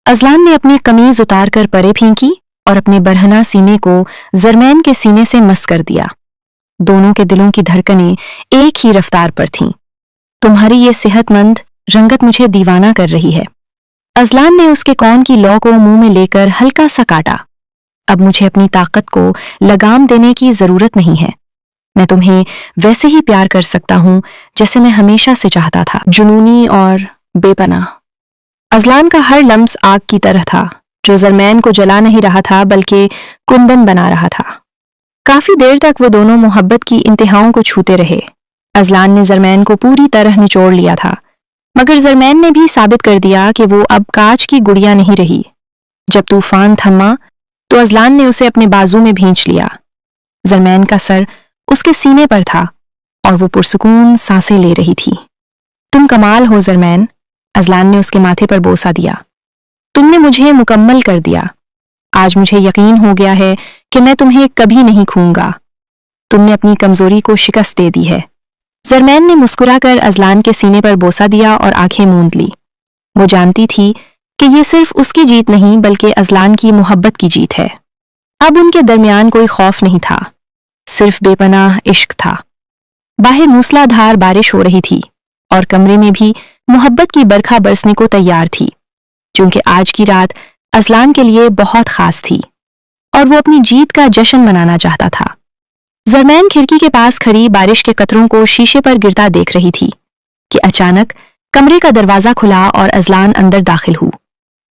अजलान ने अपनी कमीज उतारकर परे फेंकी और अपने बरहना सीने को जरमैन के सीने से मस कर दिया। दोनों के दिलों की धड़कनें एक ही रफ्तार पर थीं। तुम्हारी ये सेहतमंद रंगत मुझे दीवाना कर रही है। अजलान ने उसके कौन की लौ को मुंह में लेकर हल्का सा काटा। अब मुझे अपनी ताकत को लगाम देने की जरूरत नहीं है। मैं तुम्हें वैसे ही प्यार कर सकता हूं जैसे मैं हमेशा से चाहता था, जुनूनी और बेपनाह। अजलान का हर लम्स आग की तरह था, जो जरमैन को जला नहीं रहा था बल्कि कुंदन बना रहा था। काफी देर तक वो दोनों मोहब्बत की इंतहाओं को छूते रहे। अजलान ने जरमैन को पूरी तरह निचोड़ लिया था, मगर जरमैन ने भी साबित कर दिया कि वो अब कांच की गुड़िया नहीं रही। जब तूफान थमा तो अजलान ने उसे अपने बाजू में भींच लिया। जरमैन का सर उसके सीने पर था और वो पुरसुकून सांसें ले रही थी। तुम कमाल हो जरमैन, अजलान ने उसके माथे पर बोसा दिया। तुमने मुझे मुकम्मल कर दिया। आज मुझे यकीन हो गया है कि मैं तुम्हें कभी नहीं खूंगा। तुमने अपनी कमजोरी को शिकस्त दे दी है। जरमैन ने मुस्कुराकर अजलान के सीने पर बोसा दिया और आंखें मूंद ली। वो जानती थी कि ये सिर्फ उसकी जीत नहीं बल्कि अजलान की मोहब्बत की जीत है। अब उनके दरमियान कोई खौफ नहीं था, सिर्फ बेपनाह इश्क था। बाहर मूसलाधार बारिश हो रही थी और कमरे में भी मोहब्बत की बरखा बरसने को तैयार थी, क्योंकि आज की रात अजलान के लिए बहुत खास थी और वो अपनी जीत का जश्न मनाना चाहता था। जरमैन खिड़की के पास खड़ी बारिश के कतरों को शीशे पर गिरता देख रही थी कि अचानक कमरे का दरवाजा खुला और अजलान अंदर दाखिल हुई,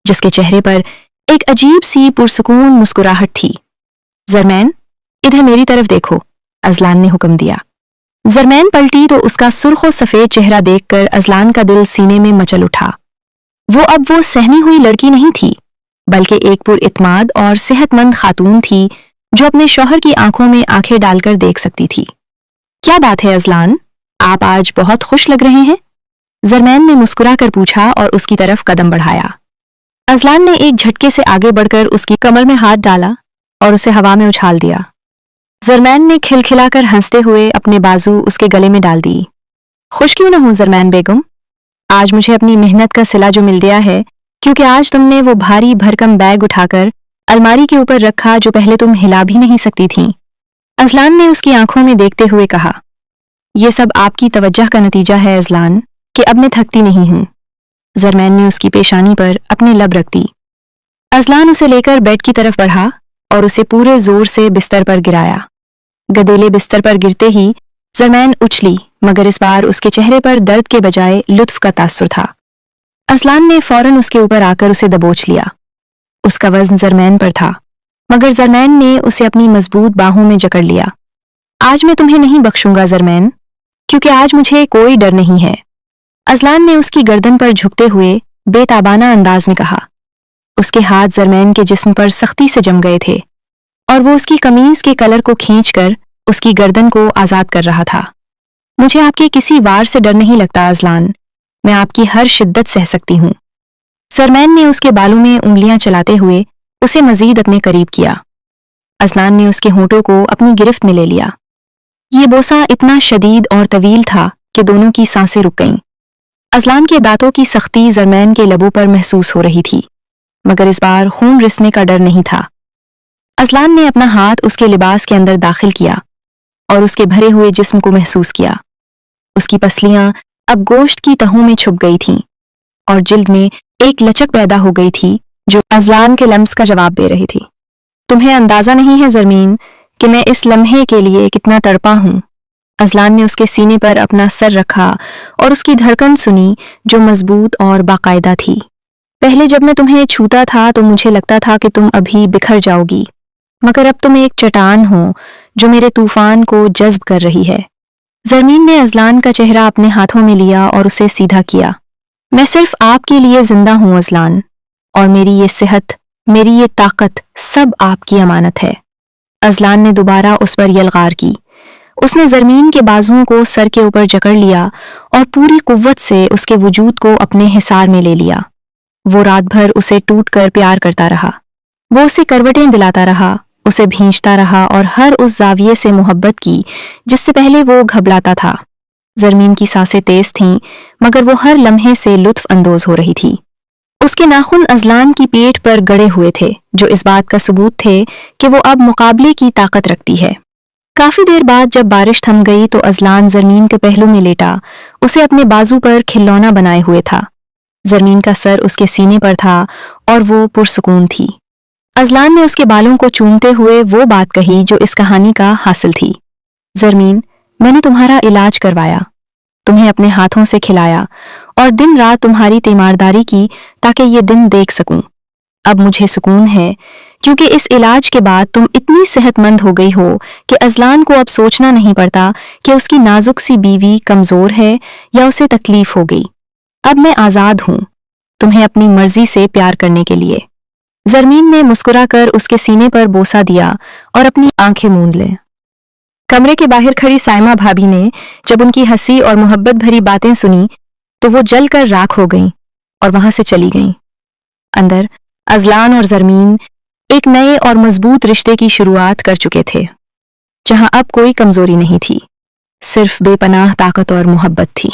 जिसके चेहरे पर एक अजीब सी पुरसुकून मुस्कुराहट थी। जरमैन, इधर मेरी तरफ देखो, अजलान ने हुक्म दिया। जरमैन पलटी तो उसका सुर्ख सफेद चेहरा देखकर अजलान का दिल सीने में मचल उठा। अब वो सहमी हुई लड़की नहीं थी, बल्कि एक पुरइत्माद और सेहतमंद खातून थी जो अपने शौहर की आंखों में आंखें डालकर देख सकती थी। क्या बात है अजलान, आप आज बहुत खुश लग रहे हैं? जरमैन ने मुस्कुरा कर पूछा और उसकी तरफ कदम बढ़ाया। अजलान ने एक झटके से आगे बढ़कर उसकी कमर में हाथ डाला और उसे हवा में उछाल दिया। जरमैन ने खिलखिलाकर हंसते हुए अपने बाजू उसके गले में डाल दी। खुश क्यों न हूं जरमैन बेगम, आज मुझे अपनी मेहनत का सिला जो मिल गया है, क्योंकि आज तुमने वो भारी भरकम बैग उठाकर अलमारी के ऊपर रखा जो पहले तुम हिला भी नहीं सकती थीं। अजलान ने उसकी आंखों में देखते हुए कहा, यह सब आपकी तवज्जह का नतीजा है अजलान, कि अब मैं थकती नहीं हूं। जरमैन ने उसकी पेशानी पर अपने लब रख दी। अजलान उसे लेकर बेड की तरफ बढ़ा और उसे पूरे जोर से बिस्तर पर गिराया। गदेले बिस्तर पर गिरते ही जरमैन उछली, मगर इस बार उसके चेहरे पर दर्द के बजाय लुत्फ का तासुर था। अजलान ने फौरन उसके ऊपर आकर उसे दबोच लिया। उसका वजन जरमैन पर था, मगर जरमैन ने उसे अपनी मजबूत बाहों में जकड़ लिया। आज मैं तुम्हें नहीं बख्शूंगा जरमैन, क्योंकि आज मुझे कोई डर नहीं है। अजलान ने उसकी गर्दन पर झुकते हुए बेताबाना अंदाज में कहा। उसके हाथ जरमैन के जिस्म पर सख्ती से जम गए थे और वो उसकी कमीज के कलर को खींचकर उसकी गर्दन को आजाद कर रहा था। मुझे आपके किसी वार से डर नहीं लगता अजलान, मैं आपकी हर शिद्दत सह सकती हूं। जरमैन ने उसके बालों में उंगलियां चलाते हुए उसे मजीद अपने करीब किया। अजलान ने उसके होंठों को अपनी गिरफ्त में ले लिया। ये बोसा इतना शदीद और तवील था कि दोनों की सांसें रुक गईं। अजलान के दांतों की सख्ती जरमैन के लबों पर महसूस हो रही थी, मगर इस बार खून रिसने का डर नहीं था। अजलान ने अपना हाथ उसके लिबास के अंदर दाखिल किया और उसके भरे हुए जिस्म को महसूस किया। उसकी पसलियां अब गोश्त की तहों में छुप गई थीं और जिल्द में एक लचक पैदा हो गई थी जो अजलान के लम्स का जवाब दे रही थी। तुम्हें अंदाजा नहीं है जरमीन कि मैं इस लम्हे के लिए कितना तड़पा हूं। अजलान ने उसके सीने पर अपना सर रखा और उसकी धड़कन सुनी जो मजबूत और बाकायदा थी। पहले जब मैं तुम्हें छूता था तो मुझे लगता था कि तुम अभी बिखर जाओगी, मगर अब तुम एक चट्टान हो जो मेरे तूफान को जज्ब कर रही है। जरमीन ने अजलान का चेहरा अपने हाथों में लिया और उसे सीधा किया। मैं सिर्फ आपके लिए जिंदा हूं अजलान, और मेरी ये सेहत, मेरी ये ताकत सब आपकी अमानत है। अजलान ने दोबारा उस पर यलगार की। उसने जरमीन के बाजुओं को सर के ऊपर जकड़ लिया और पूरी कुव्वत से उसके वजूद को अपने हिसार में ले लिया। वो रात भर उसे टूट कर प्यार करता रहा। वो उसे करवटें दिलाता रहा, उसे भींचता रहा और हर उस जाविये से मोहब्बत की जिससे पहले वो घबराता था। जरमीन की सांसें तेज थीं, मगर वो हर लम्हे से लुत्फ अंदोज हो रही थी। उसके नाखून अजलान की पेट पर गड़े हुए थे, जो इस बात का सबूत थे कि वो अब मुकाबले की ताकत रखती है। काफी देर बाद जब बारिश थम गई तो अजलान जरमीन के पहलू में लेटा उसे अपने बाजू पर खिलौना बनाए हुए था। जरमीन का सर उसके सीने पर था और वो पुरसुकून थी। अजलान ने उसके बालों को चूमते हुए वो बात कही जो इस कहानी का हासिल थी। जरमीन, मैंने तुम्हारा इलाज करवाया, तुम्हें अपने हाथों से खिलाया और दिन रात तुम्हारी तीमारदारी की ताकि ये दिन देख सकूं। अब मुझे सुकून है क्योंकि इस इलाज के बाद तुम इतनी सेहतमंद हो गई हो कि अजलान को अब सोचना नहीं पड़ता कि उसकी नाजुक सी बीवी कमजोर है या उसे तकलीफ हो गई। अब मैं आजाद हूं तुम्हें अपनी मर्जी से प्यार करने के लिए। जरमीन ने मुस्कुराकर उसके सीने पर बोसा दिया और अपनी आंखें मूंद लें। कमरे के बाहर खड़ी साइमा भाभी ने जब उनकी हंसी और मोहब्बत भरी बातें सुनी तो वो जलकर राख हो गईं और वहां से चली गईं। अंदर अजलान और जरमीन एक नए और मजबूत रिश्ते की शुरुआत कर चुके थे, जहां अब कोई कमजोरी नहीं थी, सिर्फ बेपनाह ताकत और मोहब्बत थी।